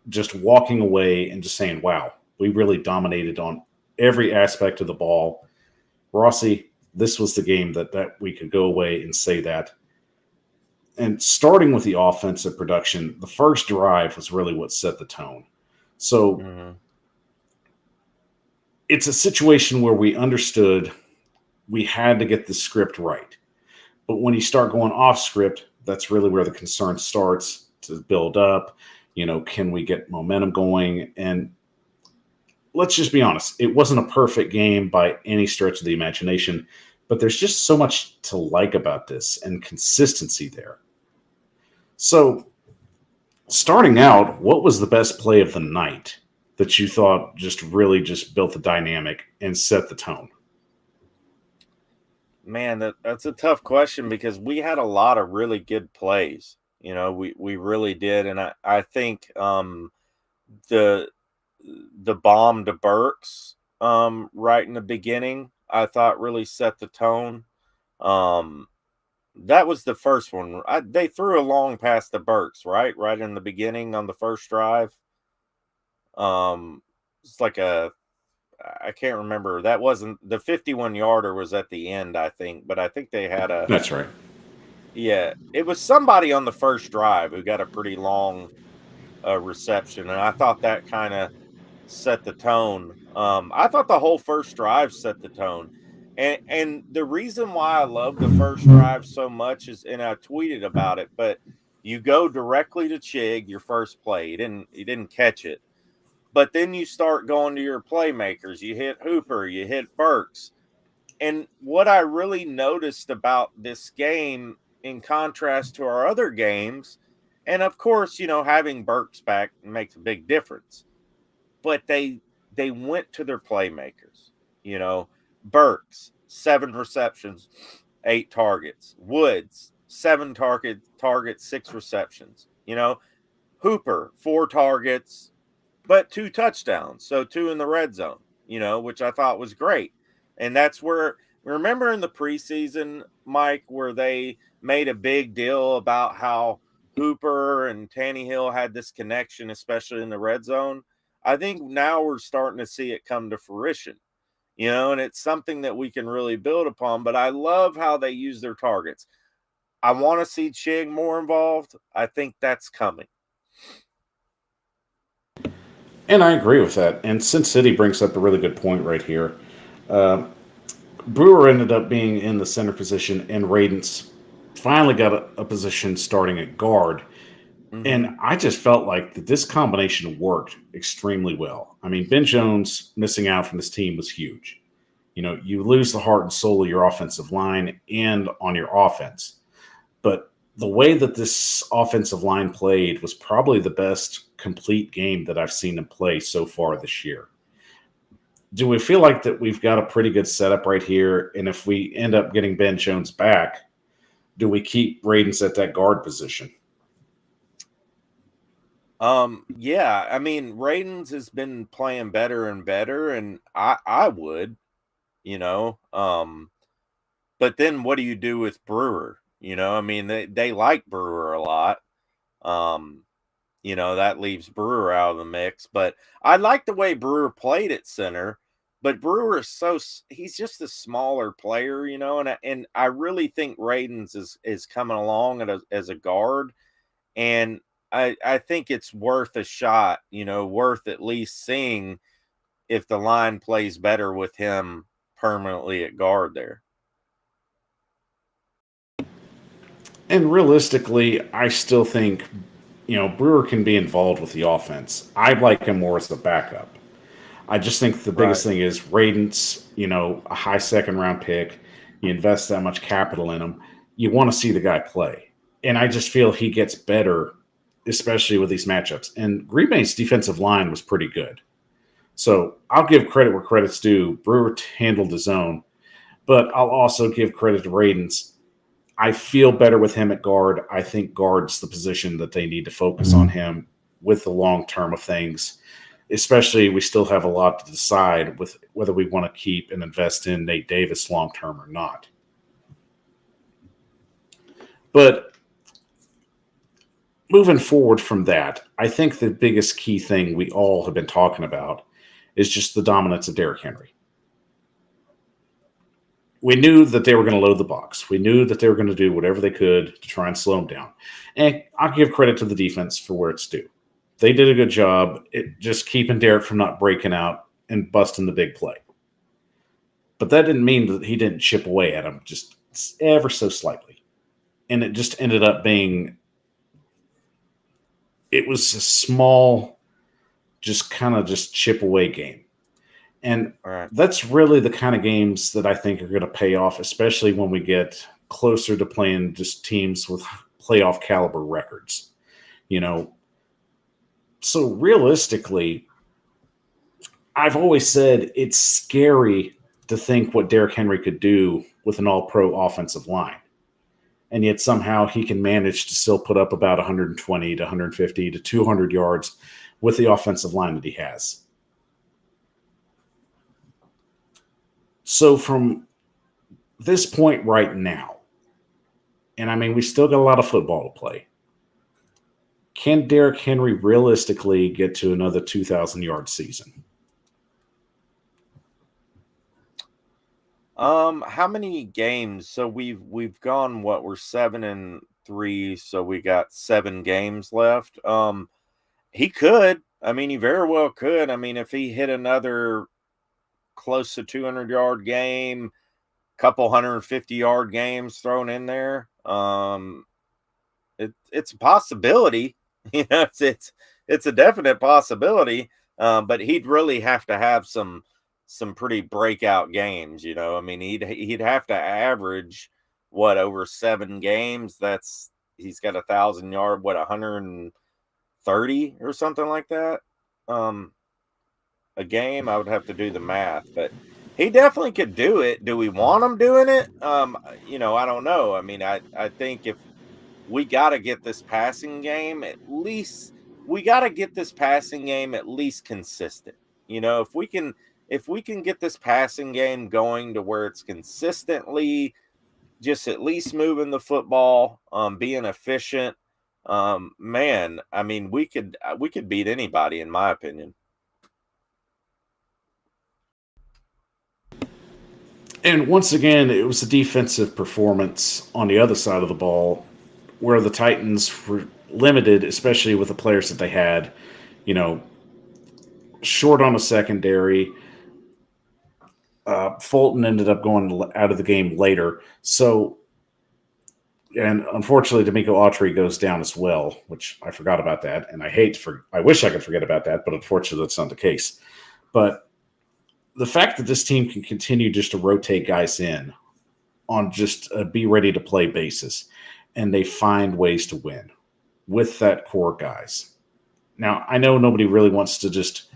just walking away and just saying, wow, we really dominated on every aspect of the ball. Rossi, this was the game that we could go away and say that. And starting with the offensive production, the first drive was really what set the tone. So Mhm. it's a situation where we understood we had to get the script right. But when you start going off script, that's really where the concern starts to build up. Can we get momentum going? And let's just be honest, it wasn't a perfect game by any stretch of the imagination, but there's just so much to like about this and consistency there. So, starting out, what was the best play of the night that you thought just really just built the dynamic and set the tone? Man, that's a tough question because we had a lot of really good plays. We really did, and I think the the bomb to Burks right in the beginning, I thought really set the tone. Um, that was the first one. They threw a long pass to Burks, right in the beginning on the first drive. It's like I can't remember. That wasn't the 51 yarder was at the end, I think, but I think they had a That's right. yeah, it was somebody on the first drive who got a pretty long reception, and I thought that kind of set the tone. I thought the whole first drive set the tone. And the reason why I love the first drive so much is, and I tweeted about it, but you go directly to Chig, your first play. He didn't catch it. But then you start going to your playmakers. You hit Hooper, you hit Burks. And what I really noticed about this game in contrast to our other games, and of course, having Burks back makes a big difference, but they went to their playmakers. You know, Burks, 7 receptions, 8 targets. Woods, 7 targets, 6 receptions. Hooper, 4 targets, but 2 touchdowns. So 2 in the red zone, which I thought was great. And that's where, remember in the preseason, Mike, where they made a big deal about how Hooper and Tannehill had this connection, especially in the red zone. I think now we're starting to see it come to fruition, and it's something that we can really build upon. But I love how they use their targets. I want to see Chig more involved. I think that's coming. And I agree with that. And Sin City brings up a really good point right here. Uh, Brewer ended up being in the center position, and Radens finally got a position starting at guard. Mm-hmm. And I just felt like that this combination worked extremely well. I mean, Ben Jones missing out from this team was huge. You know, you lose the heart and soul of your offensive line and on your offense. But the way that this offensive line played was probably the best complete game that I've seen them play so far this year. Do we feel like that we've got a pretty good setup right here? And if we end up getting Ben Jones back, do we keep Radens at that guard position? Yeah, I mean, Radens has been playing better and better, and I would, you know. But then what do you do with Brewer? You know, I mean, they like Brewer a lot. Um, that leaves Brewer out of the mix. But I like the way Brewer played at center. But Brewer is he's just a smaller player, and I really think Radens is coming along as a guard, and I think it's worth a shot, worth at least seeing if the line plays better with him permanently at guard there. And realistically, I still think, Brewer can be involved with the offense. I like him more as the backup. I just think the biggest Right. thing is Radens, a high second round pick. You invest that much capital in him. You want to see the guy play. And I just feel he gets better, especially with these matchups. And Green Bay's defensive line was pretty good. So I'll give credit where credit's due. Brewer handled his own, but I'll also give credit to Radens. I feel better with him at guard. I think guard's the position that they need to focus on him with the long term of things. Especially, we still have a lot to decide with whether we want to keep and invest in Nate Davis long term or not. But moving forward from that, I think the biggest key thing we all have been talking about is just the dominance of Derrick Henry. We knew that they were going to load the box. We knew that they were going to do whatever they could to try and slow him down. And I'll give credit to the defense for where it's due. They did a good job at just keeping Derrick from not breaking out and busting the big play. But that didn't mean that he didn't chip away at him just ever so slightly. And it just ended up being, it was a small, just kind of just chip away game. And Right. that's really the kind of games that I think are going to pay off, especially when we get closer to playing just teams with playoff caliber records. So realistically, I've always said it's scary to think what Derrick Henry could do with an all-pro offensive line. And yet somehow he can manage to still put up about 120 to 150 to 200 yards with the offensive line that he has. So from this point right now, and I mean, we still got a lot of football to play. Can Derrick Henry realistically get to another 2,000-yard season? How many games? So we've gone we're 7-3, so we got 7 games left. He could. I mean, he very well could. I mean, if he hit another close to 200-yard game, couple 150-yard games thrown in there, it's a possibility. It's a definite possibility. But he'd really have to have some pretty breakout games. I mean, he'd have to average over 7 games. He's got 1,000-yard, 130 or something like that. A game. I would have to do the math, but he definitely could do it. Do we want him doing it? I don't know. I mean, I think if we got to get this passing game at least, consistent. If we can get this passing game going to where it's consistently just at least moving the football, being efficient, man, I mean, we could beat anybody, in my opinion. And once again, it was a defensive performance on the other side of the ball where the Titans were limited, especially with the players that they had, short on a secondary. Fulton ended up going out of the game later. So, and unfortunately, D'Amico Autry goes down as well, which I forgot about that. And I wish I could forget about that, but unfortunately, that's not the case. But the fact that this team can continue just to rotate guys in on just a be ready to play basis, and they find ways to win with that core guys. Now, I know nobody really wants to just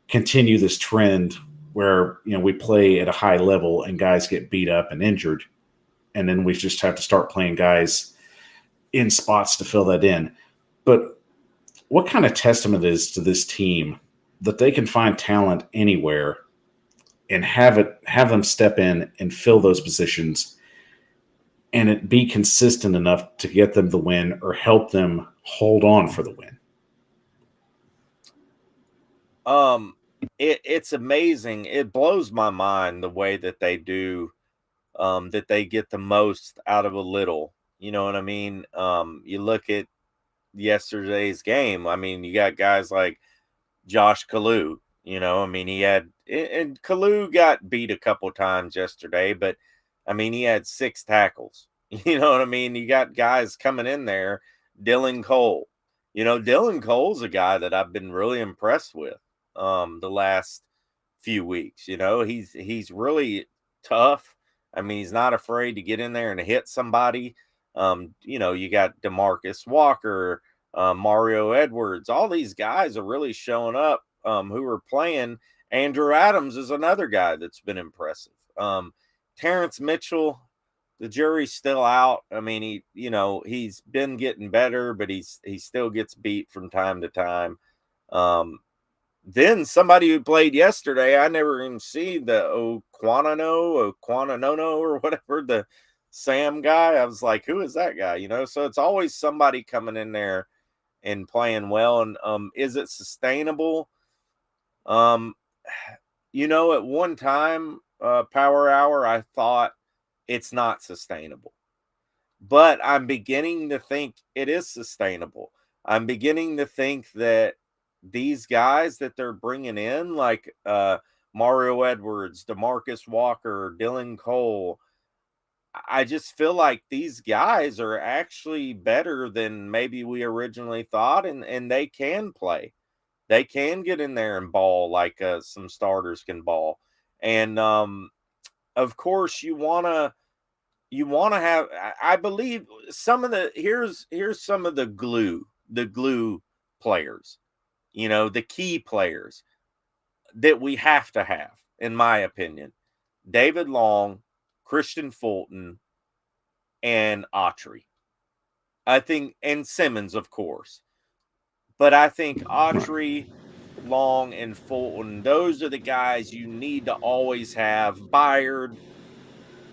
continue this trend where we play at a high level and guys get beat up and injured, and then we just have to start playing guys in spots to fill that in. But what kind of testament is to this team that they can find talent anywhere and have them step in and fill those positions, and it be consistent enough to get them the win or help them hold on for the win? It's amazing. It blows my mind the way that they do, that they get the most out of a little. You know what I mean? You look at yesterday's game. I mean, you got guys like Josh Kalu. I mean, and Kalu got beat a couple times yesterday, but I mean, he had 6 tackles. You know what I mean? You got guys coming in there. Dylan Cole. Dylan Cole's a guy that I've been really impressed with the last few weeks. He's really tough. I mean, he's not afraid to get in there and hit somebody. You got DeMarcus Walker, Mario Edwards. All these guys are really showing up who are playing. Andrew Adams is another guy that's been impressive. Terrence Mitchell, the jury's still out. I mean, he's been getting better, but he still gets beat from time to time. Then somebody who played yesterday, I never even see the Oquanono or whatever, the Sam guy. I was like, who is that guy? So it's always somebody coming in there and playing well. And is it sustainable? At one time, Power Hour, I thought it's not sustainable. But I'm beginning to think it is sustainable. I'm beginning to think that these guys that they're bringing in, like Mario Edwards, DeMarcus Walker, Dylan Cole, I just feel like these guys are actually better than maybe we originally thought, and they can play. They can get in there and ball like some starters can ball. And of course, you want to have. I believe some of the here's some of the glue players. The key players that we have to have, in my opinion: David Long, Christian Fulton, and Autry. I think, and Simmons, of course. But I think Autry, Long, and Fulton, those are the guys you need to always have. Byard,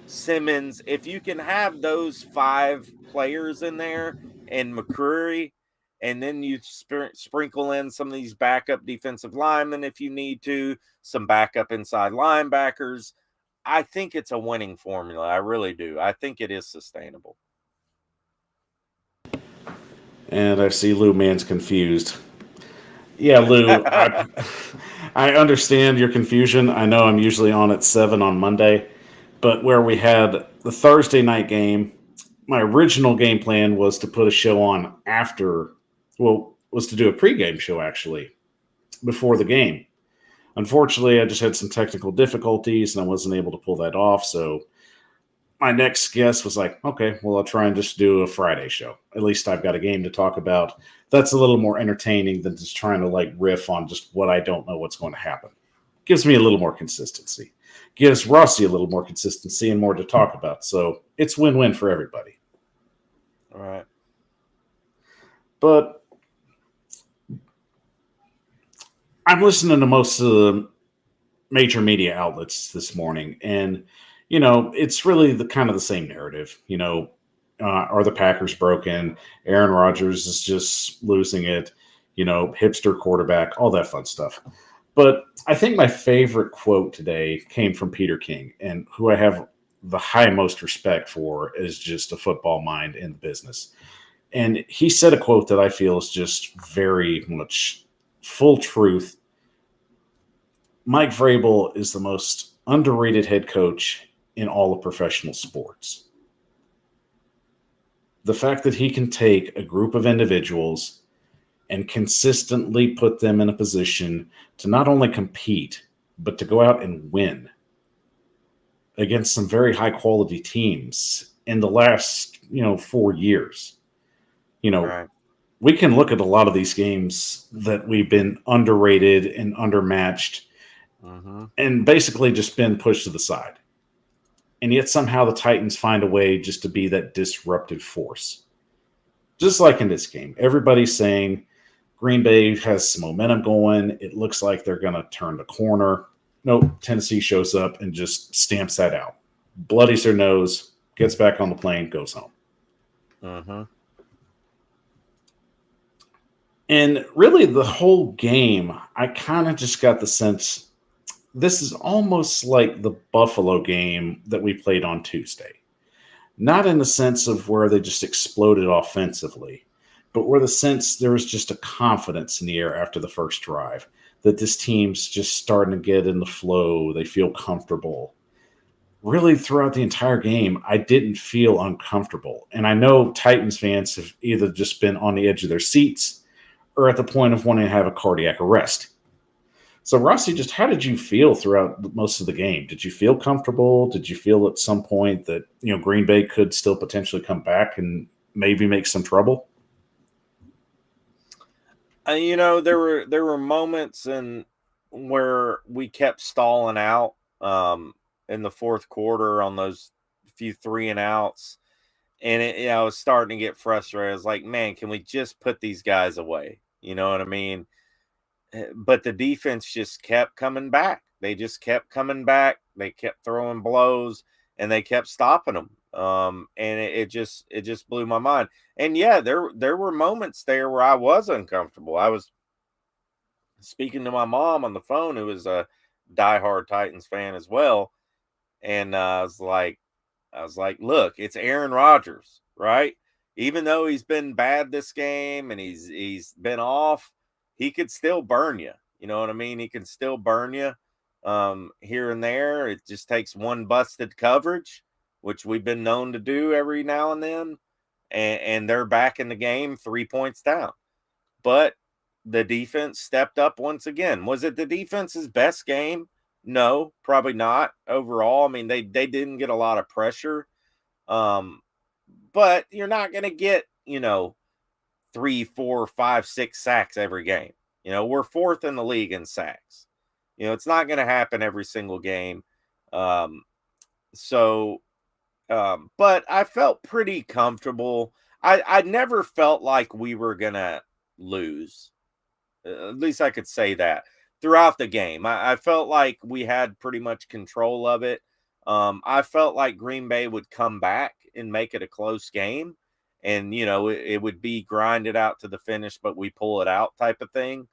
Simmons, if you can have those 5 players in there, and McCreary, and then you sprinkle in some of these backup defensive linemen if you need to, some backup inside linebackers, I think it's a winning formula. I really do. I think it is sustainable. And I see Lou Man's confused. Yeah, Lou, I understand your confusion. I know I'm usually on at 7 on Monday, but where we had the Thursday night game, my original game plan was to put a show on was to do a pregame show, actually, before the game. Unfortunately, I just had some technical difficulties, and I wasn't able to pull that off, so my next guest was like, okay, well, I'll try and just do a Friday show. At least I've got a game to talk about. That's a little more entertaining than just trying to riff on just what I don't know what's going to happen. Gives me a little more consistency. Gives Rossi a little more consistency and more to talk about. So it's win-win for everybody. All right. But I'm listening to most of the major media outlets this morning, and it's really the kind of the same narrative. Are the Packers broken? Aaron Rodgers is just losing it. Hipster quarterback, all that fun stuff. But I think my favorite quote today came from Peter King, and who I have the highmost respect for as just a football mind in the business. And he said a quote that I feel is just very much full truth. Mike Vrabel is the most underrated head coach in all of professional sports. The fact that he can take a group of individuals and consistently put them in a position to not only compete, but to go out and win against some very high quality teams in the last, 4 years. Right. We can look at a lot of these games that we've been underrated and undermatched Mm-hmm. and basically just been pushed to the side. And yet somehow the Titans find a way just to be that disruptive force. Just like in this game, everybody's saying Green Bay has some momentum going. It looks like they're going to turn the corner. Nope, Tennessee shows up and just stamps that out. Bloodies their nose, gets back on the plane, goes home. Mm-hmm. And really, the whole game, I kind of just got the sense this is almost like the Buffalo game that we played on Tuesday. Not in the sense of where they just exploded offensively, but where the sense there was just a confidence in the air after the first drive that this team's just starting to get in the flow. They feel comfortable. Really, throughout the entire game, I didn't feel uncomfortable. And I know Titans fans have either just been on the edge of their seats or at the point of wanting to have a cardiac arrest. So, Rossi, just how did you feel throughout most of the game? Did you feel comfortable? Did you feel at some point that Green Bay could still potentially come back and maybe make some trouble? There were moments where we kept stalling out in the fourth quarter on those few 3-and-outs, and I was starting to get frustrated. I was like, man, can we just put these guys away? You know what I mean? But the defense just kept coming back. They just kept coming back. They kept throwing blows, and they kept stopping them. And it just blew my mind. And yeah, there were moments there where I was uncomfortable. I was speaking to my mom on the phone, who is a diehard Titans fan as well, and I was like, look, it's Aaron Rodgers, right? Even though he's been bad this game and he's been off, he could still burn you. You know what I mean? He can still burn you here and there. It just takes one busted coverage, which we've been known to do every now and then, and they're back in the game 3 points down. But the defense stepped up once again. Was it the defense's best game? No, probably not overall. I mean, they didn't get a lot of pressure. But you're not going to get, 3, 4, 5, 6 sacks every game. We're fourth in the league in sacks. It's not going to happen every single game. But I felt pretty comfortable. I never felt like we were going to lose. At least I could say that throughout the game. I felt like we had pretty much control of it. I felt like Green Bay would come back and make it a close game. And, it would be grinded out to the finish, but we pull it out type of thing.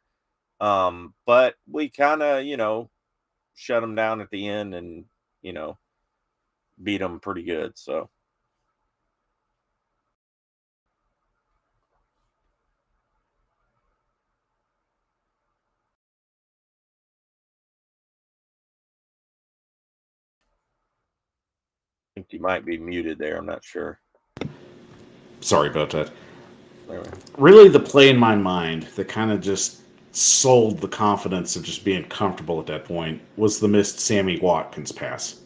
But we kind of, shut them down at the end and, beat them pretty good. So. I think you might be muted there. I'm not sure. Sorry about that. Anyway. Really, the play in my mind that kind of just sold the confidence of just being comfortable at that point was the missed Sammy Watkins pass.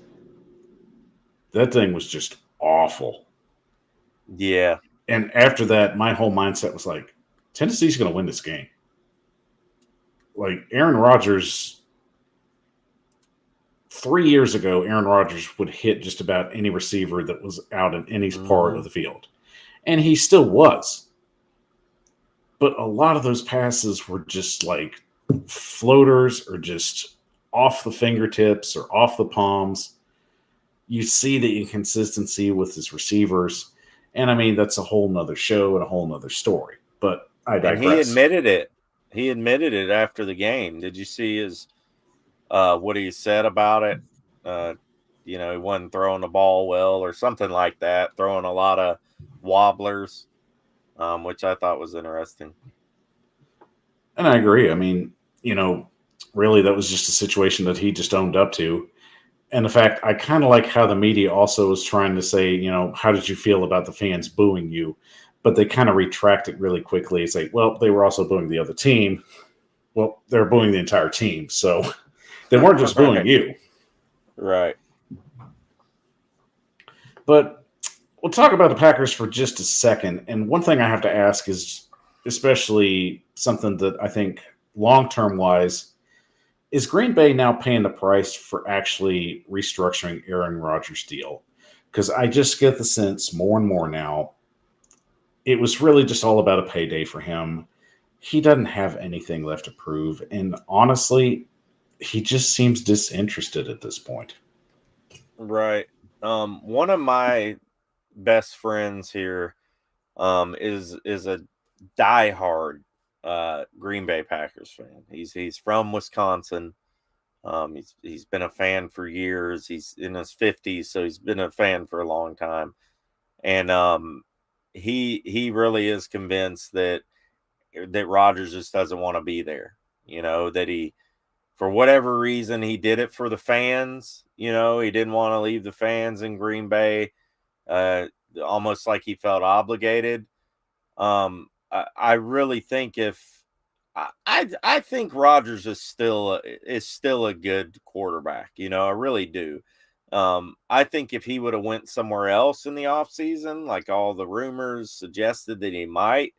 That thing was just awful. Yeah. And after that, my whole mindset was like, Tennessee's going to win this game. Like Aaron Rodgers, 3 years ago, Aaron Rodgers would hit just about any receiver that was out in any part of the field. And he still was. But a lot of those passes were just like floaters or just off the fingertips or off the palms. You see the inconsistency with his receivers. And I mean, that's a whole nother show and a whole nother story. But I digress. And he admitted it. He admitted it after the game. Did you see his what he said about it? He wasn't throwing the ball well or something like that, throwing a lot of wobblers, which I thought was interesting. And I agree. I mean, really, that was just a situation that he just owned up to. And the fact, I kind of like how the media also is trying to say, how did you feel about the fans booing you? But they kind of retract it really quickly. It's like, well, they were also booing the other team. Well, they're booing the entire team. So they weren't just booing you. Right. But we'll talk about the Packers for just a second. And one thing I have to ask is, especially something that I think long term wise, is Green Bay now paying the price for actually restructuring Aaron Rodgers' deal? Because I just get the sense more and more now it was really just all about a payday for him. He doesn't have anything left to prove. And honestly, he just seems disinterested at this point. Right. One of my best friends here is a diehard Green Bay Packers fan. He's from Wisconsin. He's been a fan for years. He's in his 50s, so he's been a fan for a long time. And he really is convinced that Rodgers just doesn't want to be there. That he, for whatever reason, he did it for the fans. He didn't want to leave the fans in Green Bay. Almost like he felt obligated. I really think I think Rodgers is still a good quarterback. I really do. I think if he would have went somewhere else in the offseason, like all the rumors suggested that he might,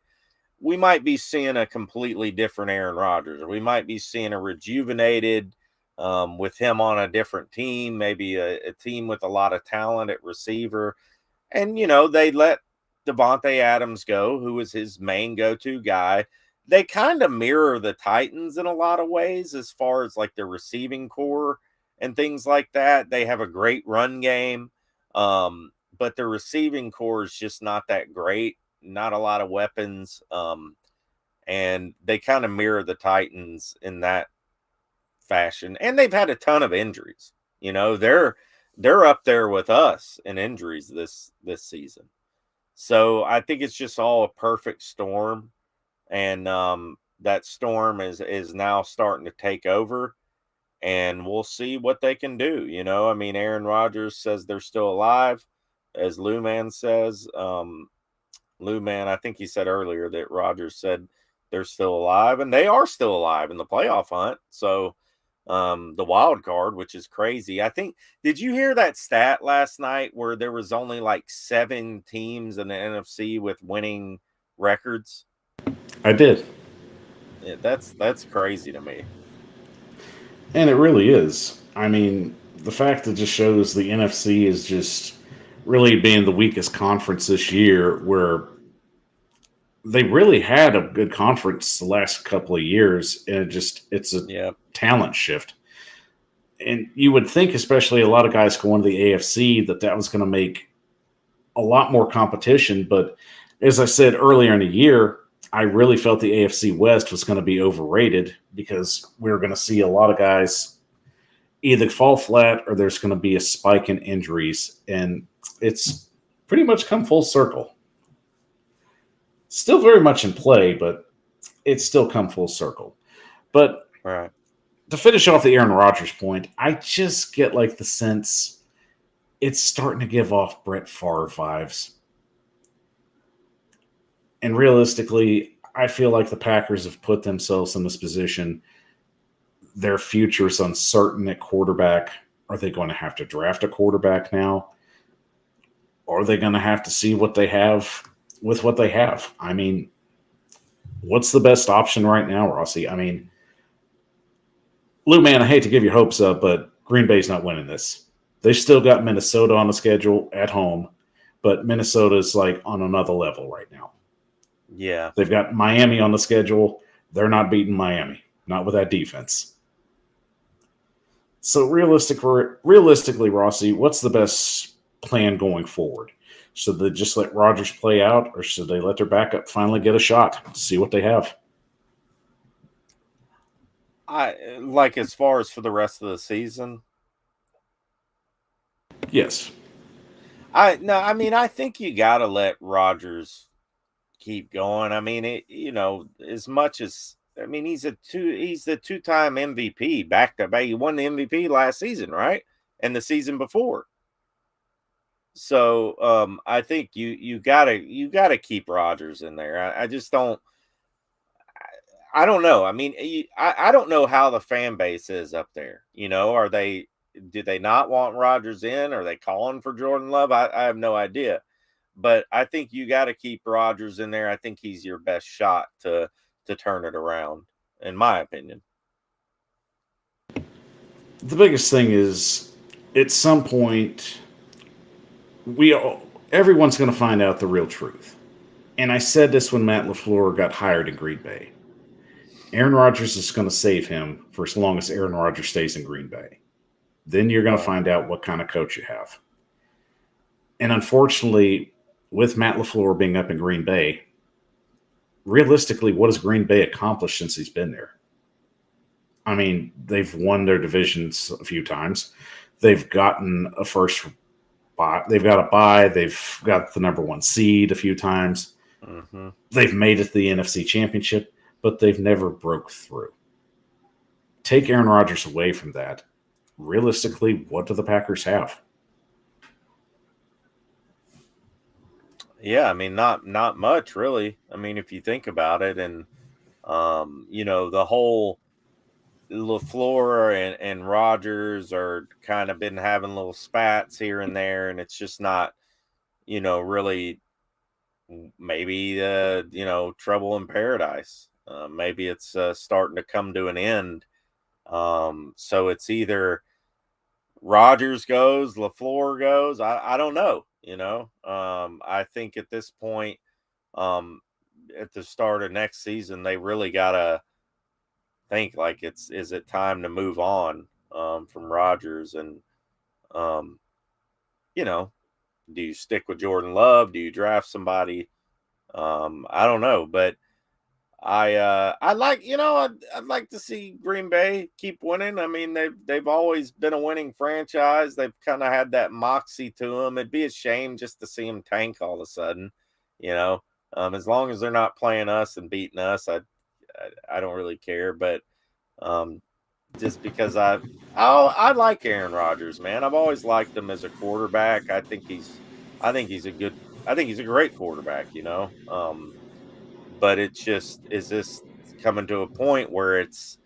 we might be seeing a completely different Aaron Rodgers, or we might be seeing a rejuvenated with him on a different team, maybe a team with a lot of talent at receiver. And, they let Devontae Adams go, who was his main go-to guy. They kind of mirror the Titans in a lot of ways as far as like their receiving core and things like that. They have a great run game, but the receiving core is just not that great. Not a lot of weapons. And they kind of mirror the Titans in that fashion. And they've had a ton of injuries. They're up there with us in injuries this season. So I think it's just all a perfect storm. And that storm is now starting to take over. And we'll see what they can do. Aaron Rodgers says they're still alive. As Lou Man says, Lou Man, I think he said earlier that Rodgers said they're still alive, and they are still alive in the playoff hunt. So the wild card, which is crazy. I think, did you hear that stat last night where there was only like 7 teams in the NFC with winning records? I did. Yeah, that's crazy to me. And it really is. The fact that just shows the NFC is just really being the weakest conference this year, where they really had a good conference the last couple of years, and it's a talent shift. And you would think, especially a lot of guys going to the AFC, that was going to make a lot more competition. But as I said earlier in the year, I really felt the AFC West was going to be overrated because we were going to see a lot of guys either fall flat or there's going to be a spike in injuries. And it's pretty much come full circle. Still very much in play, but it's still come full circle. But right. To finish off the Aaron Rodgers point, I just get like the sense it's starting to give off Brett Favre vibes. And realistically, I feel like the Packers have put themselves in this position. Their future is uncertain at quarterback. Are they going to have to draft a quarterback now? Or are they going to have to see what they have with what they have? What's the best option right now, Rossi? Lou, man, I hate to give your hopes up, but Green Bay's not winning this. They've still got Minnesota on the schedule at home, but Minnesota's like on another level right now. Yeah. They've got Miami on the schedule. They're not beating Miami, not with that defense. So realistically, Rossi, what's the best plan going forward? Should they just let Rodgers play out, or should they let their backup finally get a shot to see what they have? I like, as far as for the rest of the season. Yes. I think you got to let Rodgers keep going. As much as he's the 2-time MVP back to back. He won the MVP last season, right? and the season before. So I think you gotta keep Rodgers in there. I just don't. I don't know. I mean, I don't know how the fan base is up there. Do they not want Rodgers in? Are they calling for Jordan Love? I have no idea. But I think you got to keep Rodgers in there. I think he's your best shot to turn it around, in my opinion. The biggest thing is, at some point, everyone's going to find out the real truth. And I said this when Matt LaFleur got hired in Green Bay. Aaron Rodgers is going to save him for as long as Aaron Rodgers stays in Green Bay. Then you're going to find out what kind of coach you have. And unfortunately, with Matt LaFleur being up in Green Bay, realistically, what has Green Bay accomplished since he's been there? I mean, they've won their divisions a few times. They've gotten a first bye. They've got a bye. They've got the number 1 seed a few times. Mm-hmm. They've made it to the NFC Championship, but they've never broke through. Take Aaron Rodgers away from that. Realistically, what do the Packers have? Yeah, I mean, not much really. I mean, if you think about it, and the whole LaFleur and Rodgers are kind of been having little spats here and there, and it's just not, really maybe trouble in paradise. Maybe it's starting to come to an end. So it's either Rodgers goes, LaFleur goes. I don't know. I think at this point, at the start of next season, they really gotta think like is it time to move on from Rodgers, and do you stick with Jordan Love? Do you draft somebody? I don't know, but I like, I'd like to see Green Bay keep winning. I mean, they've always been a winning franchise. They've kind of had that moxie to them. It'd be a shame just to see them tank all of a sudden, as long as they're not playing us and beating us, I don't really care. But just because I like Aaron Rodgers, man. I've always liked him as a quarterback. I think he's a great quarterback, but it's just, is this coming to a point where it's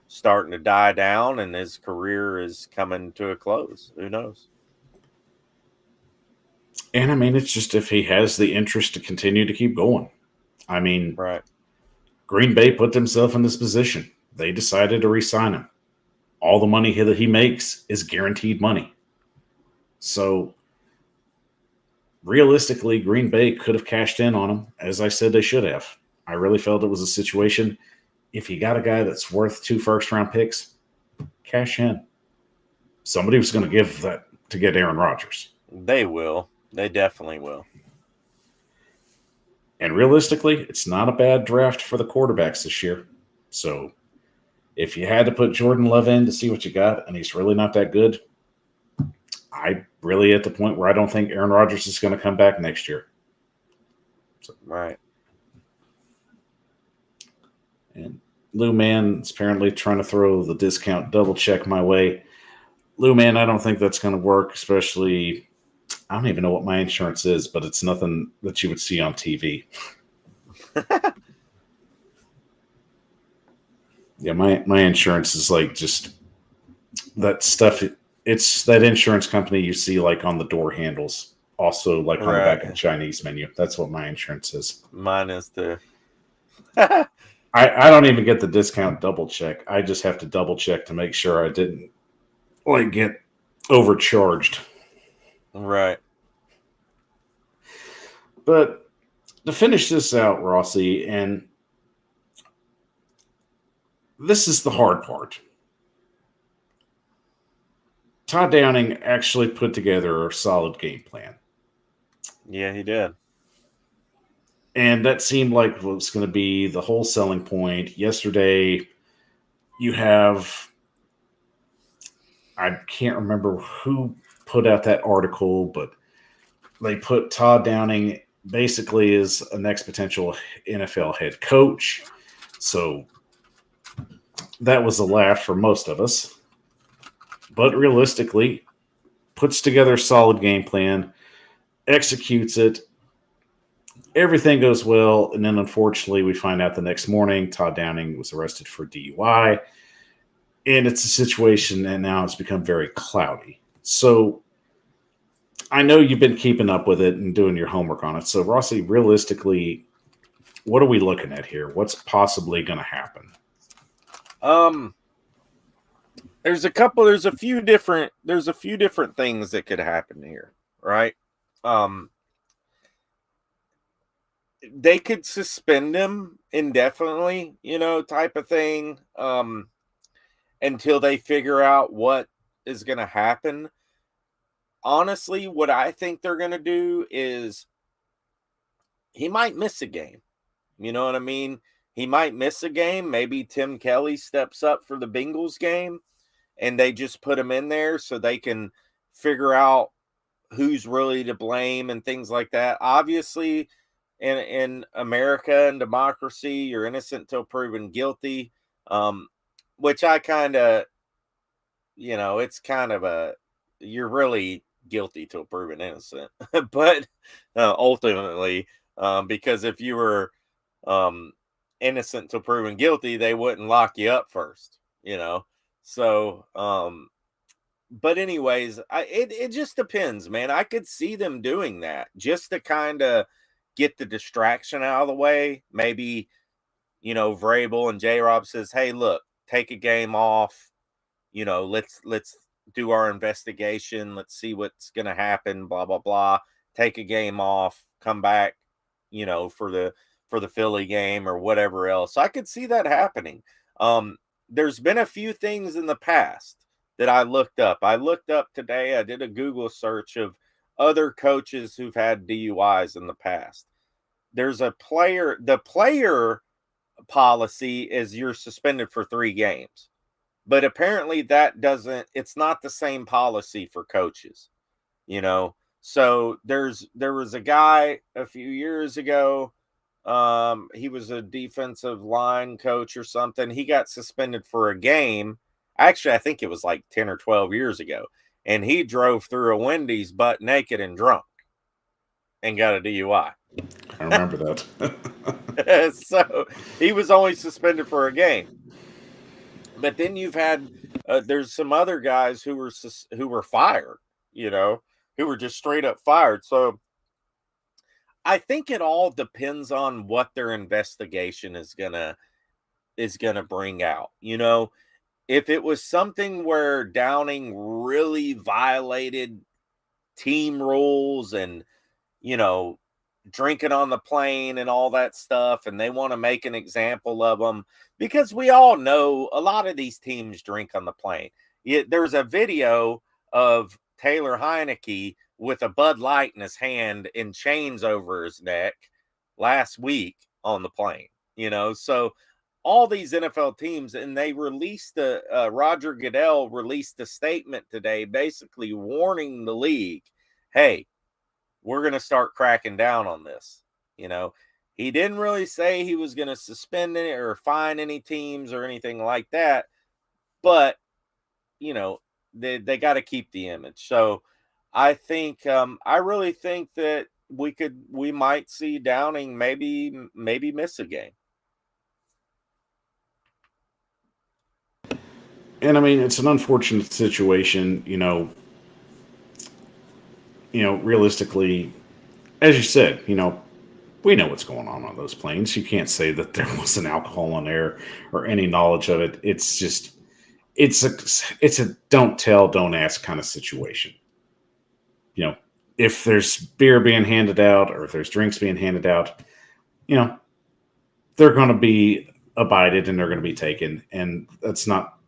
starting to die down and his career is coming to a close? Who knows? And I mean, it's just if he has the interest to continue to keep going. I mean, right. Green Bay put themselves in this position. They decided to re-sign him. All the money that he makes is guaranteed money. So realistically, Green Bay could have cashed in on him, as I said they should have. I really felt it was a situation, if you got a guy that's worth 2 first-round picks, cash in. Somebody was going to give that to get Aaron Rodgers. They will. They definitely will. And realistically, it's not a bad draft for the quarterbacks this year. So if you had to put Jordan Love in to see what you got, and he's really not that good, I'm really at the point where I don't think Aaron Rodgers is going to come back next year. So, right. And Lou Man is apparently trying to throw the discount double check my way. Lou Man, I don't think that's going to work, especially, I don't even know what my insurance is, but it's nothing that you would see on TV. Yeah, my insurance is like just that stuff. It's that insurance company you see like on the door handles, also like on the back of the Chinese menu. That's what my insurance is. Mine is too. I don't even get the discount double check. I just have to double check to make sure I didn't get overcharged. Right. But to finish this out, Rossi, and this is the hard part. Todd Downing actually put together a solid game plan. Yeah, he did. And that seemed like what was going to be the whole selling point. Yesterday, you have, I can't remember who put out that article, but they put Todd Downing basically as a next potential NFL head coach. So that was a laugh for most of us. But realistically, puts together a solid game plan, executes it. Everything goes well, and then unfortunately, we find out the next morning Todd Downing was arrested for DUI, and it's a situation that now has become very cloudy. So I know you've been keeping up with it and doing your homework on it. So Rossi, realistically, what are we looking at here? What's possibly going to happen? There's a few different things that could happen here, right? They could suspend him indefinitely, type of thing, until they figure out what is going to happen. Honestly, what I think they're going to do is he might miss a game. You know what I mean? He might miss a game. Maybe Tim Kelly steps up for the Bengals game and they just put him in there so they can figure out who's really to blame and things like that. Obviously, in America and democracy, you're innocent till proven guilty, which I kind of, it's kind of you're really guilty till proven innocent. But ultimately, because if you were innocent till proven guilty, they wouldn't lock you up first, So, but anyways, it just depends, man. I could see them doing that just to kind of get the distraction out of the way. Maybe, Vrabel and J-Rob says, hey, look, take a game off. Let's do our investigation. Let's see what's going to happen, blah, blah, blah. Take a game off, come back, for the Philly game or whatever else. I could see that happening. There's been a few things in the past that I looked up. I looked up today, I did a Google search of other coaches who've had DUIs in the past. There's the player policy is you're suspended for 3 games. But apparently it's not the same policy for coaches, So there was a guy a few years ago. He was a defensive line coach or something. He got suspended for a game. Actually, I think it was like 10 or 12 years ago. And he drove through a Wendy's butt naked and drunk and got a DUI. I remember that. So he was only suspended for a game. But then you've had there's some other guys who were fired, who were just straight up fired. So I think it all depends on what their investigation is gonna bring out. If it was something where Downing really violated team rules and, drinking on the plane and all that stuff, and they want to make an example of them, because we all know a lot of these teams drink on the plane. There's a video of Taylor Heineke with a Bud Light in his hand and chains over his neck last week on the plane, so all these NFL teams, and they released Roger Goodell released a statement today basically warning the league, hey, we're going to start cracking down on this. He didn't really say he was going to suspend it or fine any teams or anything like that, but they got to keep the image. So I think I really think that we might see Downing maybe miss a game. And I mean, it's an unfortunate situation, realistically, as you said, we know what's going on those planes. You can't say that there wasn't alcohol on there or any knowledge of it. It's just, it's a don't tell, don't ask kind of situation. If there's beer being handed out or if there's drinks being handed out, they're going to be abided and they're going to be taken. And that's not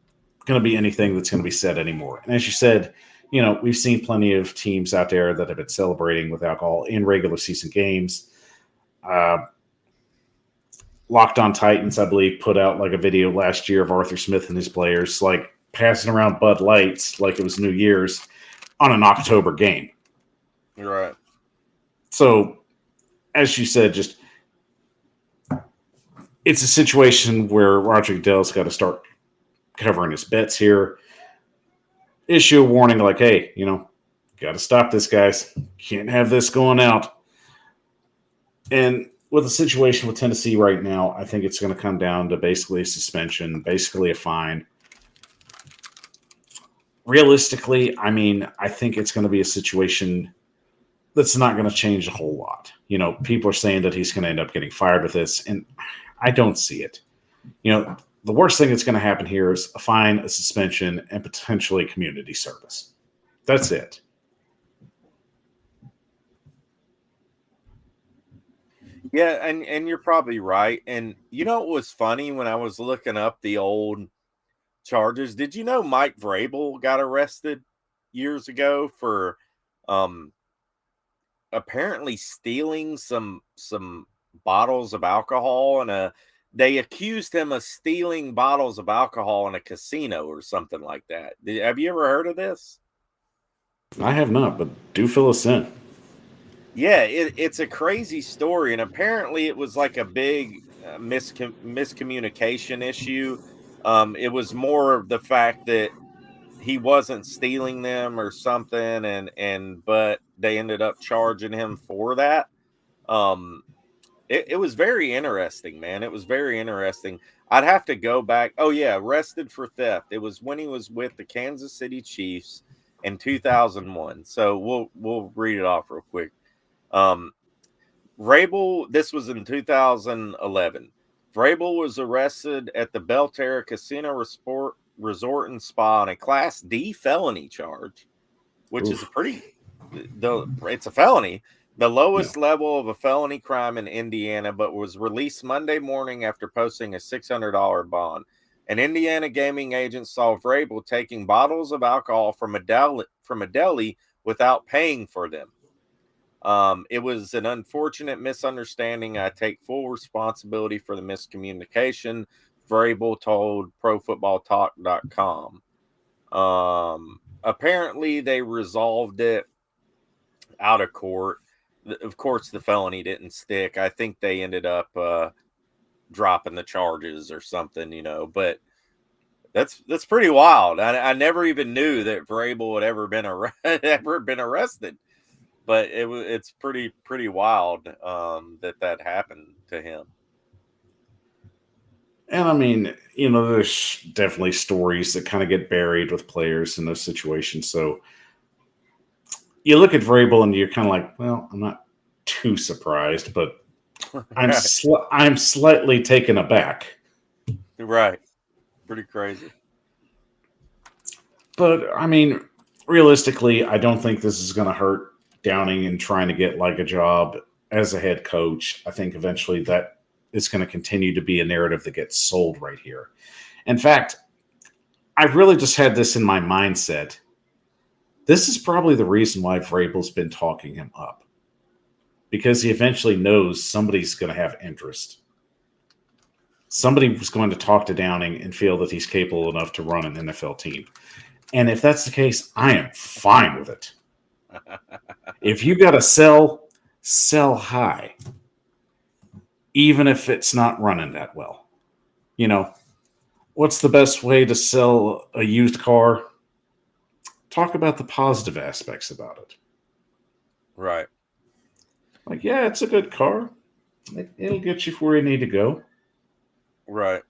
going to be anything that's going to be said anymore. And as you said, we've seen plenty of teams out there that have been celebrating with alcohol in regular season games. Locked On Titans, I believe, put out like a video last year of Arthur Smith and his players like passing around Bud Lights like it was New Year's on an October game. Right. So, as you said, just it's a situation where Roger Goodell's got to start covering his bets here. Issue a warning like, hey, got to stop this, guys. Can't have this going out. And with the situation with Tennessee right now, I think it's going to come down to basically a suspension, basically a fine. Realistically, I mean, I think it's going to be a situation that's not going to change a whole lot. You know, people are saying that he's going to end up getting fired with this, and I don't see it. You know, the worst thing that's going to happen here is a fine, a suspension, and potentially community service. That's it. Yeah, and you're probably right. And you know what was funny when I was looking up the old charges? Did you know Mike Vrabel got arrested years ago for apparently stealing some bottles of alcohol, and they accused him of stealing bottles of alcohol in a casino or something like that. Have you ever heard of this? I have not, but do fill us in. Yeah, it's a crazy story, and apparently it was like a big miscommunication issue. It was more of the fact that he wasn't stealing them or something, and but they ended up charging him for that. Um, it was very interesting, man. It was very interesting. I'd have to go back. Oh yeah, arrested for theft. It was when he was with the Kansas City Chiefs in 2001. So we'll read it off real quick. Vrabel, this was in 2011. Vrabel was arrested at the Belterra Casino Resort and Spa on a Class D felony charge, which is a it's a felony, the lowest level of a felony crime in Indiana, but was released Monday morning after posting a $600 bond. An Indiana gaming agent saw Vrabel taking bottles of alcohol from a deli without paying for them. It was an unfortunate misunderstanding. I take full responsibility for the miscommunication, Vrabel told ProFootballTalk.com. Apparently, they resolved it out of court. Of course, the felony didn't stick. I think they ended up dropping the charges or something, you know. But that's pretty wild. I never even knew that Vrabel had ever been arrested. But it's pretty wild that happened to him. And I mean, you know, there's definitely stories that kind of get buried with players in those situations. So you look at Vrabel and you're kind of like, well, I'm not too surprised, but I'm I'm slightly taken aback. Right. Pretty crazy. But I mean, realistically, I don't think this is going to hurt Downing and trying to get like a job as a head coach. I think eventually that is going to continue to be a narrative that gets sold right here. In fact, I've really just had this in my mindset. This is probably the reason why Vrabel's been talking him up, because he eventually knows somebody's going to have interest. Somebody was going to talk to Downing and feel that he's capable enough to run an NFL team. And if that's the case, I am fine with it. If you got to sell high, even if it's not running that well. You know, what's the best way to sell a used car? Talk about the positive aspects about it. Right. Like, yeah, it's a good car. It'll get you where you need to go. Right.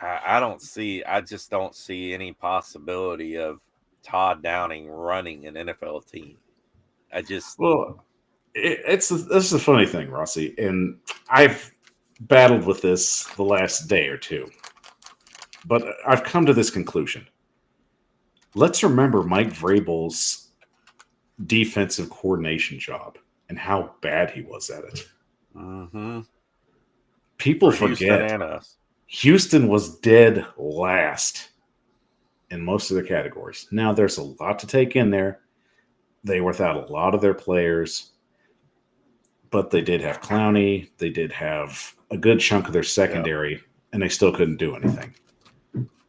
I just don't see any possibility of Todd Downing running an NFL team. Well, this is the funny thing, Rossi, and I've battled with this the last day or two, but I've come to this conclusion. Let's remember Mike Vrabel's defensive coordination job and how bad he was at it. Mm-hmm. People forget Houston was dead last in most of the categories. Now, there's a lot to take in there. They were without a lot of their players, but they did have Clowney. They did have a good chunk of their secondary, and they still couldn't do anything.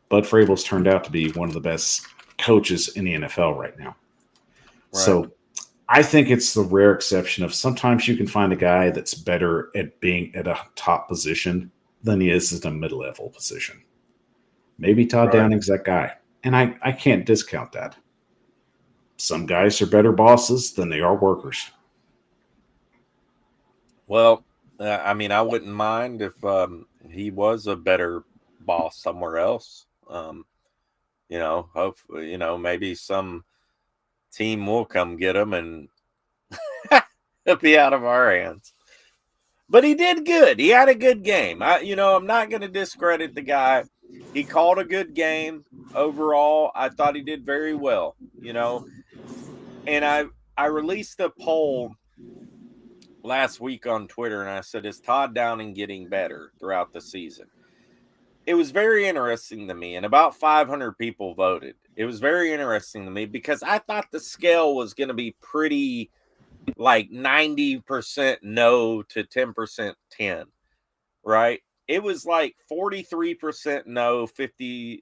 But Vrabel's turned out to be one of the best coaches in the NFL right now. Right. So I think it's the rare exception of sometimes you can find a guy that's better at being at a top position than he is at a mid-level position. Maybe Todd Downing's that guy. And I can't discount that. some guys are better bosses than they are workers. Well, I mean, I wouldn't mind if he was a better boss somewhere else. Hopefully, maybe some team will come get him and it'll be out of our hands. But he did good. He had a good game. I'm not going to discredit the guy. He called a good game overall. I thought he did very well, And I released a poll last week on Twitter, and I said, is Todd Downing getting better throughout the season? It was very interesting to me, and about 500 people voted. It was very interesting to me because I thought the scale was going to be pretty like 90% no to 10% 10, right? It was like 43% no, 57%,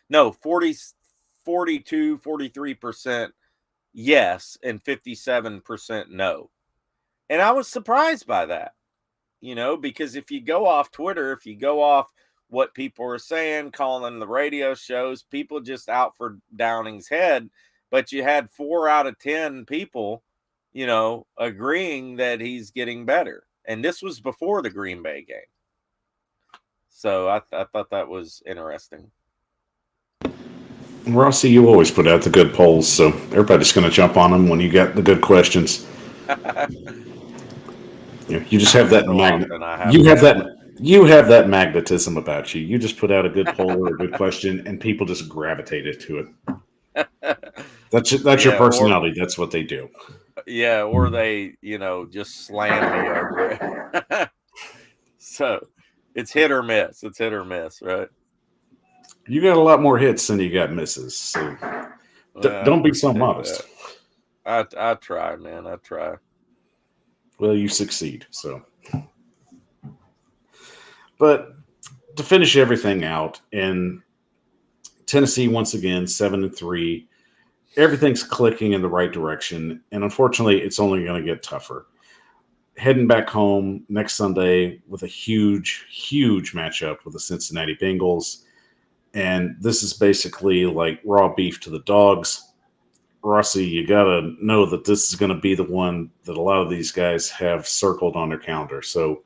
no, 42, 43% yes, and 57% no. And I was surprised by that, because if you go off Twitter, if you go off what people are saying, calling the radio shows, people just out for Downing's head. But you had 4 out of 10 people, agreeing that he's getting better. And this was before the Green Bay game. So I thought that was interesting. Rossi, you always put out the good polls, so everybody's going to jump on them when you get the good questions. You just have that magnet. You have that magnetism about you. You just put out a good poll or a good question, and people just gravitated to it. That's your personality. That's what they do. Yeah, or they, just slam me over it. So it's hit or miss. It's hit or miss, right? You got a lot more hits than you got misses. So don't be so modest. I try, man. I try. Well, you succeed. So, but to finish everything out, in Tennessee once again 7-3, everything's clicking in the right direction, and unfortunately, it's only going to get tougher. Heading back home next Sunday with a huge, huge matchup with the Cincinnati Bengals. And this is basically like raw beef to the dogs. Rossi, you got to know that this is going to be the one that a lot of these guys have circled on their calendar. So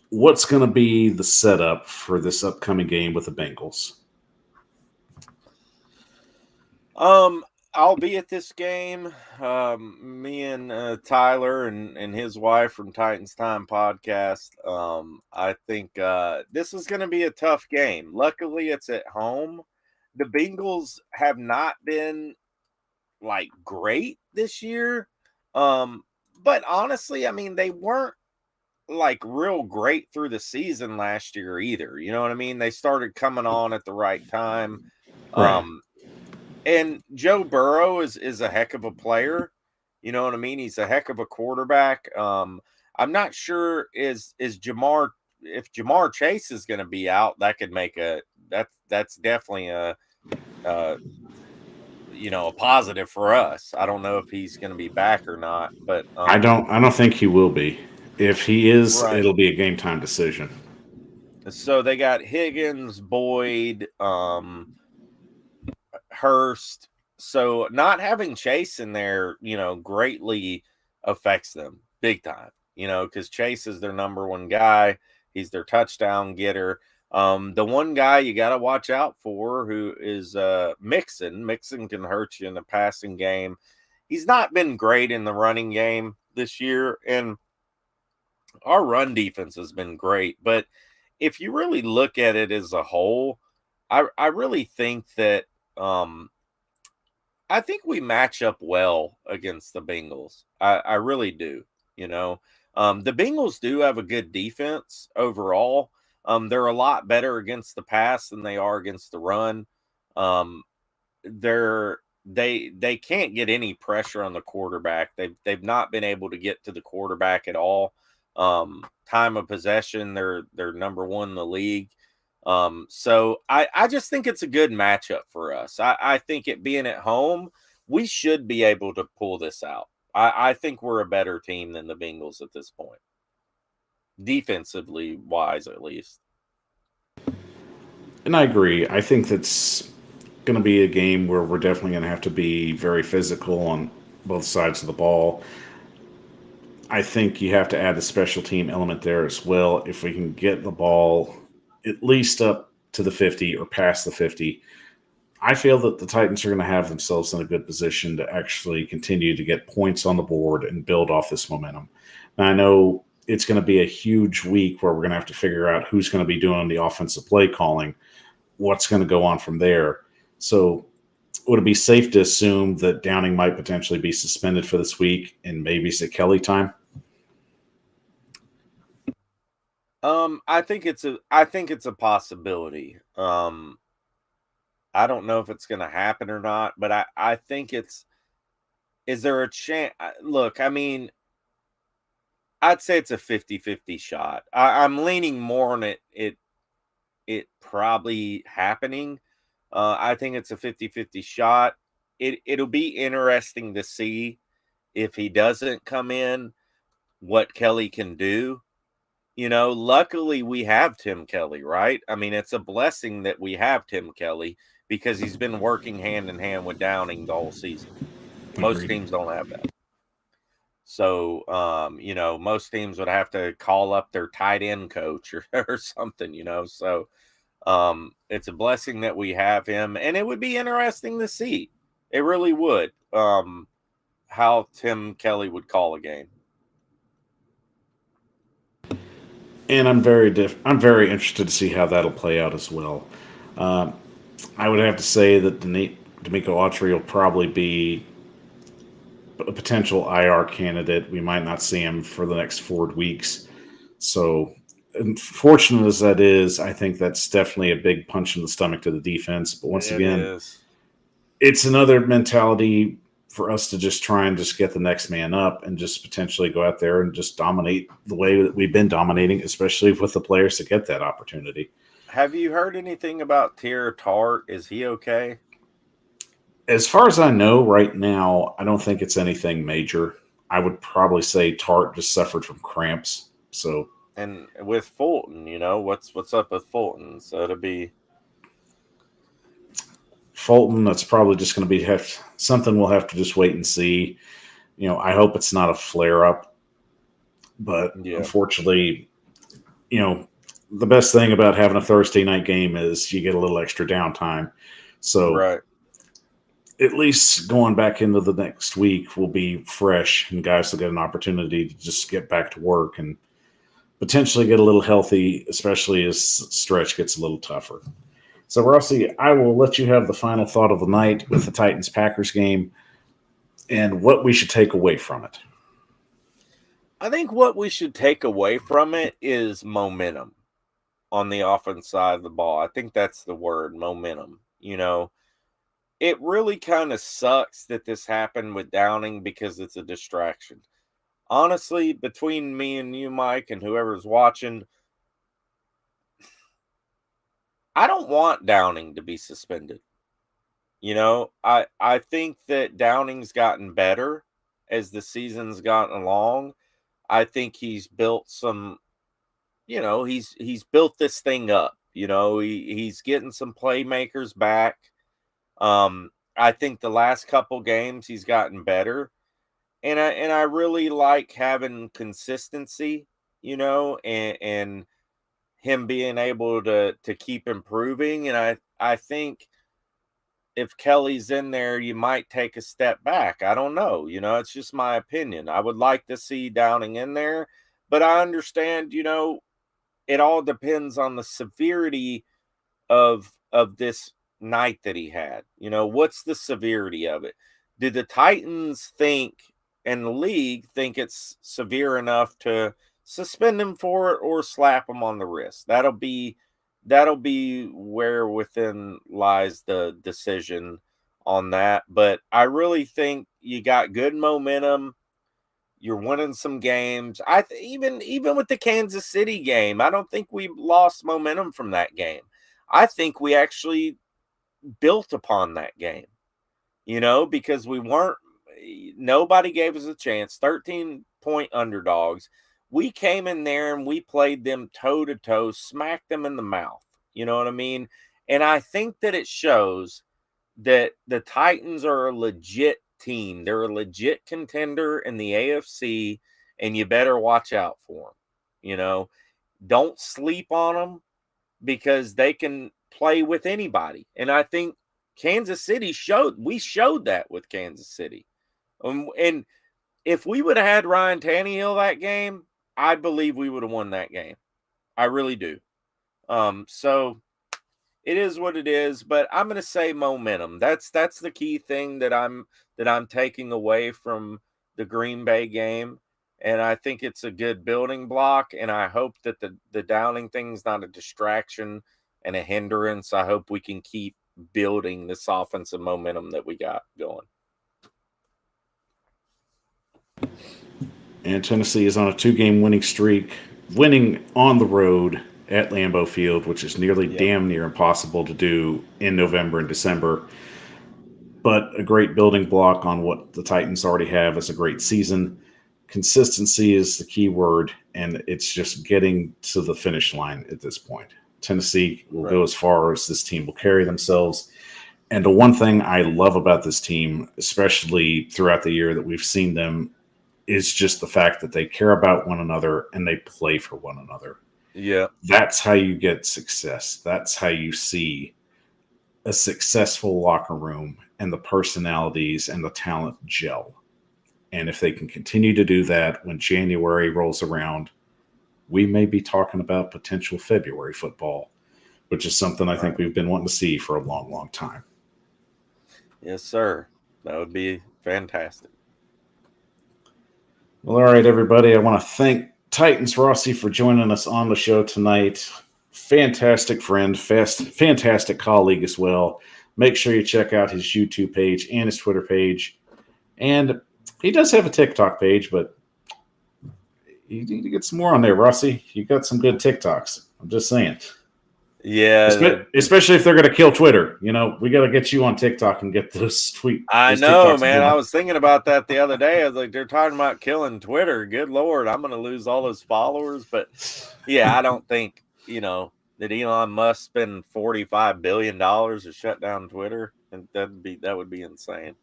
what's going to be the setup for this upcoming game with the Bengals? I'll be at this game. Me and Tyler and his wife from Titans Time podcast. I think this is going to be a tough game. Luckily, it's at home. The Bengals have not been like great this year. But honestly, I mean, they weren't like real great through the season last year either. You know what I mean? They started coming on at the right time. Right. And Joe Burrow is a heck of a player. You know what I mean? He's a heck of a quarterback. I'm not sure if Jamar Chase is going to be out, that could make that's definitely a positive for us. I don't know if he's going to be back or not, but I don't think he will be. If he is, right. It'll be a game time decision. So they got Higgins, Boyd, Hurst. So not having Chase in there, greatly affects them big time, because Chase is their number one guy. He's their touchdown getter. The one guy you got to watch out for who is Mixon. Mixon can hurt you in the passing game. He's not been great in the running game this year, and our run defense has been great. But if you really look at it as a whole, I really think that I think we match up well against the Bengals. I really do. The Bengals do have a good defense overall. They're a lot better against the pass than they are against the run. They can't get any pressure on the quarterback. They've not been able to get to the quarterback at all. Time of possession, they're number one in the league. So I just think it's a good matchup for us. I think it being at home, we should be able to pull this out. I think we're a better team than the Bengals at this point. Defensively wise, at least. And I agree. I think that's going to be a game where we're definitely going to have to be very physical on both sides of the ball. I think you have to add the special team element there as well. If we can get the ball at least up to the 50 or past the 50, I feel that the Titans are going to have themselves in a good position to actually continue to get points on the board and build off this momentum. Now, I know it's going to be a huge week where we're going to have to figure out who's going to be doing the offensive play calling, what's going to go on from there. So, would it be safe to assume that Downing might potentially be suspended for this week and maybe it's at Kelly time? I think it's a possibility. I don't know if it's going to happen or not, but I think it's. Is there a chance? Look, I mean, I'd say it's a 50-50 shot. I'm leaning more on it probably happening. I think it's a 50-50 shot. It'll be interesting to see if he doesn't come in, what Kelly can do. Luckily we have Tim Kelly, right? I mean, it's a blessing that we have Tim Kelly because he's been working hand in hand with Downing the whole season. Most Agreed. teams don't have that. So, most teams would have to call up their tight end coach or something, So, it's a blessing that we have him, and it would be interesting to see. It really would. How Tim Kelly would call a game. And I'm very interested to see how that'll play out as well. Uh, I would have to say that D'Amico Autry will probably be a potential IR candidate. We might not see him for the next 4 weeks. So, unfortunate as that is, I think that's definitely a big punch in the stomach to the defense. But once again, it's another mentality for us to just try and just get the next man up and just potentially go out there and just dominate the way that we've been dominating, especially with the players to get that opportunity. Have you heard anything about Tier Tart? Is he okay? As far as I know right now, I don't think it's anything major. I would probably say Tart just suffered from cramps. So, and with Fulton, what's up with Fulton? So it'll be Fulton, that's probably just going to be something we'll have to just wait and see. I hope it's not a flare up, but unfortunately, the best thing about having a Thursday night game is you get a little extra downtime. So, right. At least going back into the next week will be fresh, and guys will get an opportunity to just get back to work and potentially get a little healthy, especially as stretch gets a little tougher. So, Rossi, I will let you have the final thought of the night with the Titans-Packers game and what we should take away from it. I think what we should take away from it is momentum on the offense side of the ball. I think that's the word, momentum. It really kind of sucks that this happened with Downing because it's a distraction. Honestly, between me and you, Mike, and whoever's watching, I don't want Downing to be suspended. I think that Downing's gotten better as the season's gotten along. I think he's built some, he's built this thing up. He's getting some playmakers back. I think the last couple games he's gotten better. And I really like having consistency, and him being able to keep improving. And I think if Kelly's in there, you might take a step back. I don't know. It's just my opinion. I would like to see Downing in there, but I understand, it all depends on the severity of this night that he had. What's the severity of it? Did the Titans think and the league think it's severe enough to suspend him for it or slap him on the wrist? That'll be where within lies the decision on that. But I really think you got good momentum. You're winning some games. Even with the Kansas City game, I don't think we lost momentum from that game. I think we actually built upon that game, because nobody gave us a chance. 13-point underdogs. We came in there and we played them toe to toe, smacked them in the mouth. You know what I mean? And I think that it shows that the Titans are a legit team. They're a legit contender in the AFC, and you better watch out for them. Don't sleep on them because they can play with anybody. And I think Kansas City showed that with Kansas City. And if we would have had Ryan Tannehill that game, I believe we would have won that game. I really do. So it is what it is, but I'm going to say momentum. That's the key thing that I'm taking away from the Green Bay game. And I think it's a good building block. And I hope that the Downing thing is not a distraction and a hindrance. I hope we can keep building this offensive momentum that we got going. And Tennessee is on a 2-game winning streak, winning on the road at Lambeau Field, which is nearly damn near impossible to do in November and December. But a great building block on what the Titans already have as a great season. Consistency is the key word, and it's just getting to the finish line at this point. Tennessee will go as far as this team will carry themselves. And the one thing I love about this team, especially throughout the year that we've seen them, is just the fact that they care about one another and they play for one another. Yeah. That's how you get success. That's how you see a successful locker room and the personalities and the talent gel. And if they can continue to do that when January rolls around, we may be talking about potential February football, which is something I think we've been wanting to see for a long, long time. Yes, sir. That would be fantastic. Well, all right, everybody. I want to thank Titans Rossi for joining us on the show tonight. Fantastic friend, fantastic colleague as well. Make sure you check out his YouTube page and his Twitter page. And he does have a TikTok page, but you need to get some more on there, Rossi. You got some good TikToks. I'm just saying. Yeah. Especially if they're going to kill Twitter. We got to get you on TikTok and get those tweets. I know, man. I was thinking about that the other day. I was like, they're talking about killing Twitter. Good Lord, I'm going to lose all those followers. But, yeah, I don't think, that Elon Musk spend $45 billion to shut down Twitter. And that would be insane.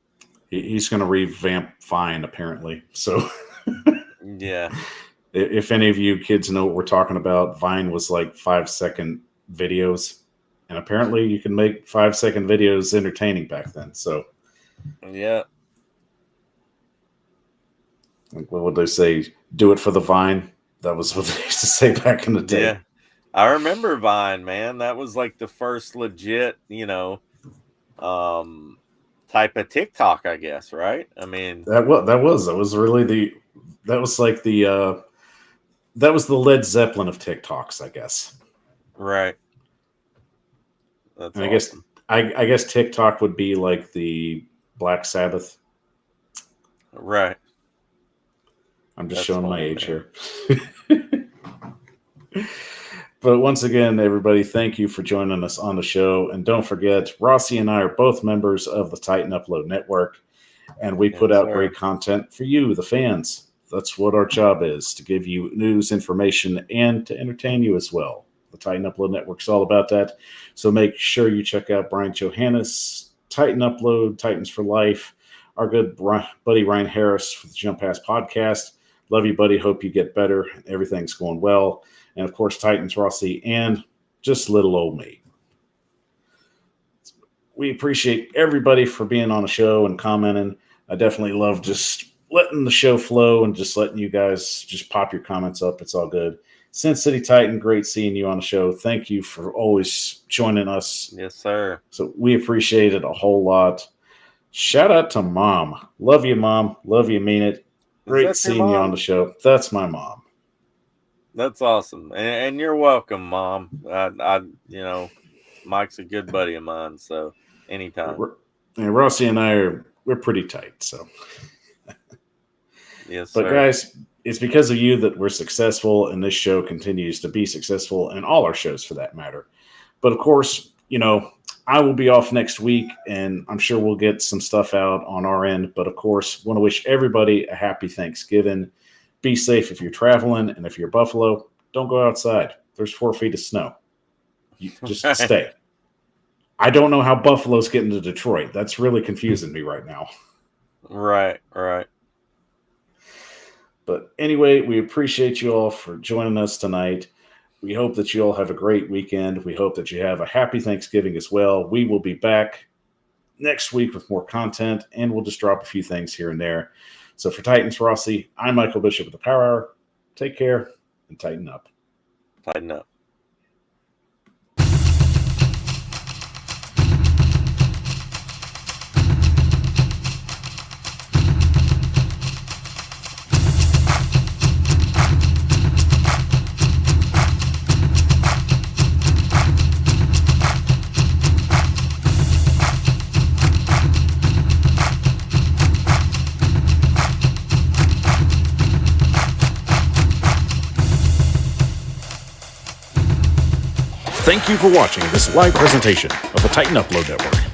He's going to revamp Vine, apparently. So, yeah. If any of you kids know what we're talking about, Vine was like 5-second videos, and apparently you can make 5-second videos entertaining back then. So, yeah. Like, what would they say? Do it for the Vine. That was what they used to say back in the day. Yeah. I remember Vine, man. That was like the first legit, type of TikTok, I guess, right? I mean, that was really that was the Led Zeppelin of TikToks, I guess. Right. That's and awesome. I guess TikTok would be like the Black Sabbath. Right. I'm just showing my age here. But once again, everybody, thank you for joining us on the show. And don't forget, Rossi and I are both members of the Titan Upload Network, and we put out great content for you, the fans. That's what our job is, to give you news, information, and to entertain you as well. The Titan Upload Network's all about that. So make sure you check out Brian Johannes, Titan Upload, Titans for Life, our good buddy Ryan Harris for the Jump Pass podcast. Love you, buddy. Hope you get better. Everything's going well. And, of course, Titans Rossi and just little old me. We appreciate everybody for being on the show and commenting. I definitely love just letting the show flow and just letting you guys just pop your comments up. It's all good. Sin City Titan, great seeing you on the show. Thank you for always joining us. Yes, sir. So we appreciate it a whole lot. Shout out to Mom. Love you, Mom. Love you, mean it. Great seeing you on the show. That's my mom. That's awesome. And you're welcome, Mom. Mike's a good buddy of mine, so anytime. And Rossi and we're pretty tight, so. Yes, sir. But guys, it's because of you that we're successful, and this show continues to be successful, and all our shows for that matter. But of course, I will be off next week, and I'm sure we'll get some stuff out on our end. But of course, want to wish everybody a happy Thanksgiving. Be safe if you're traveling, and if you're Buffalo, don't go outside. There's 4 feet of snow. You just stay. I don't know how Buffalo's getting to Detroit. That's really confusing me right now. Right. But anyway, we appreciate you all for joining us tonight. We hope that you all have a great weekend. We hope that you have a happy Thanksgiving as well. We will be back next week with more content, and we'll just drop a few things here and there. So for Titans Rossi, I'm Michael Bishop with the Power Hour. Take care and tighten up. Tighten up. Thank you for watching this live presentation of the Titan Upload Network.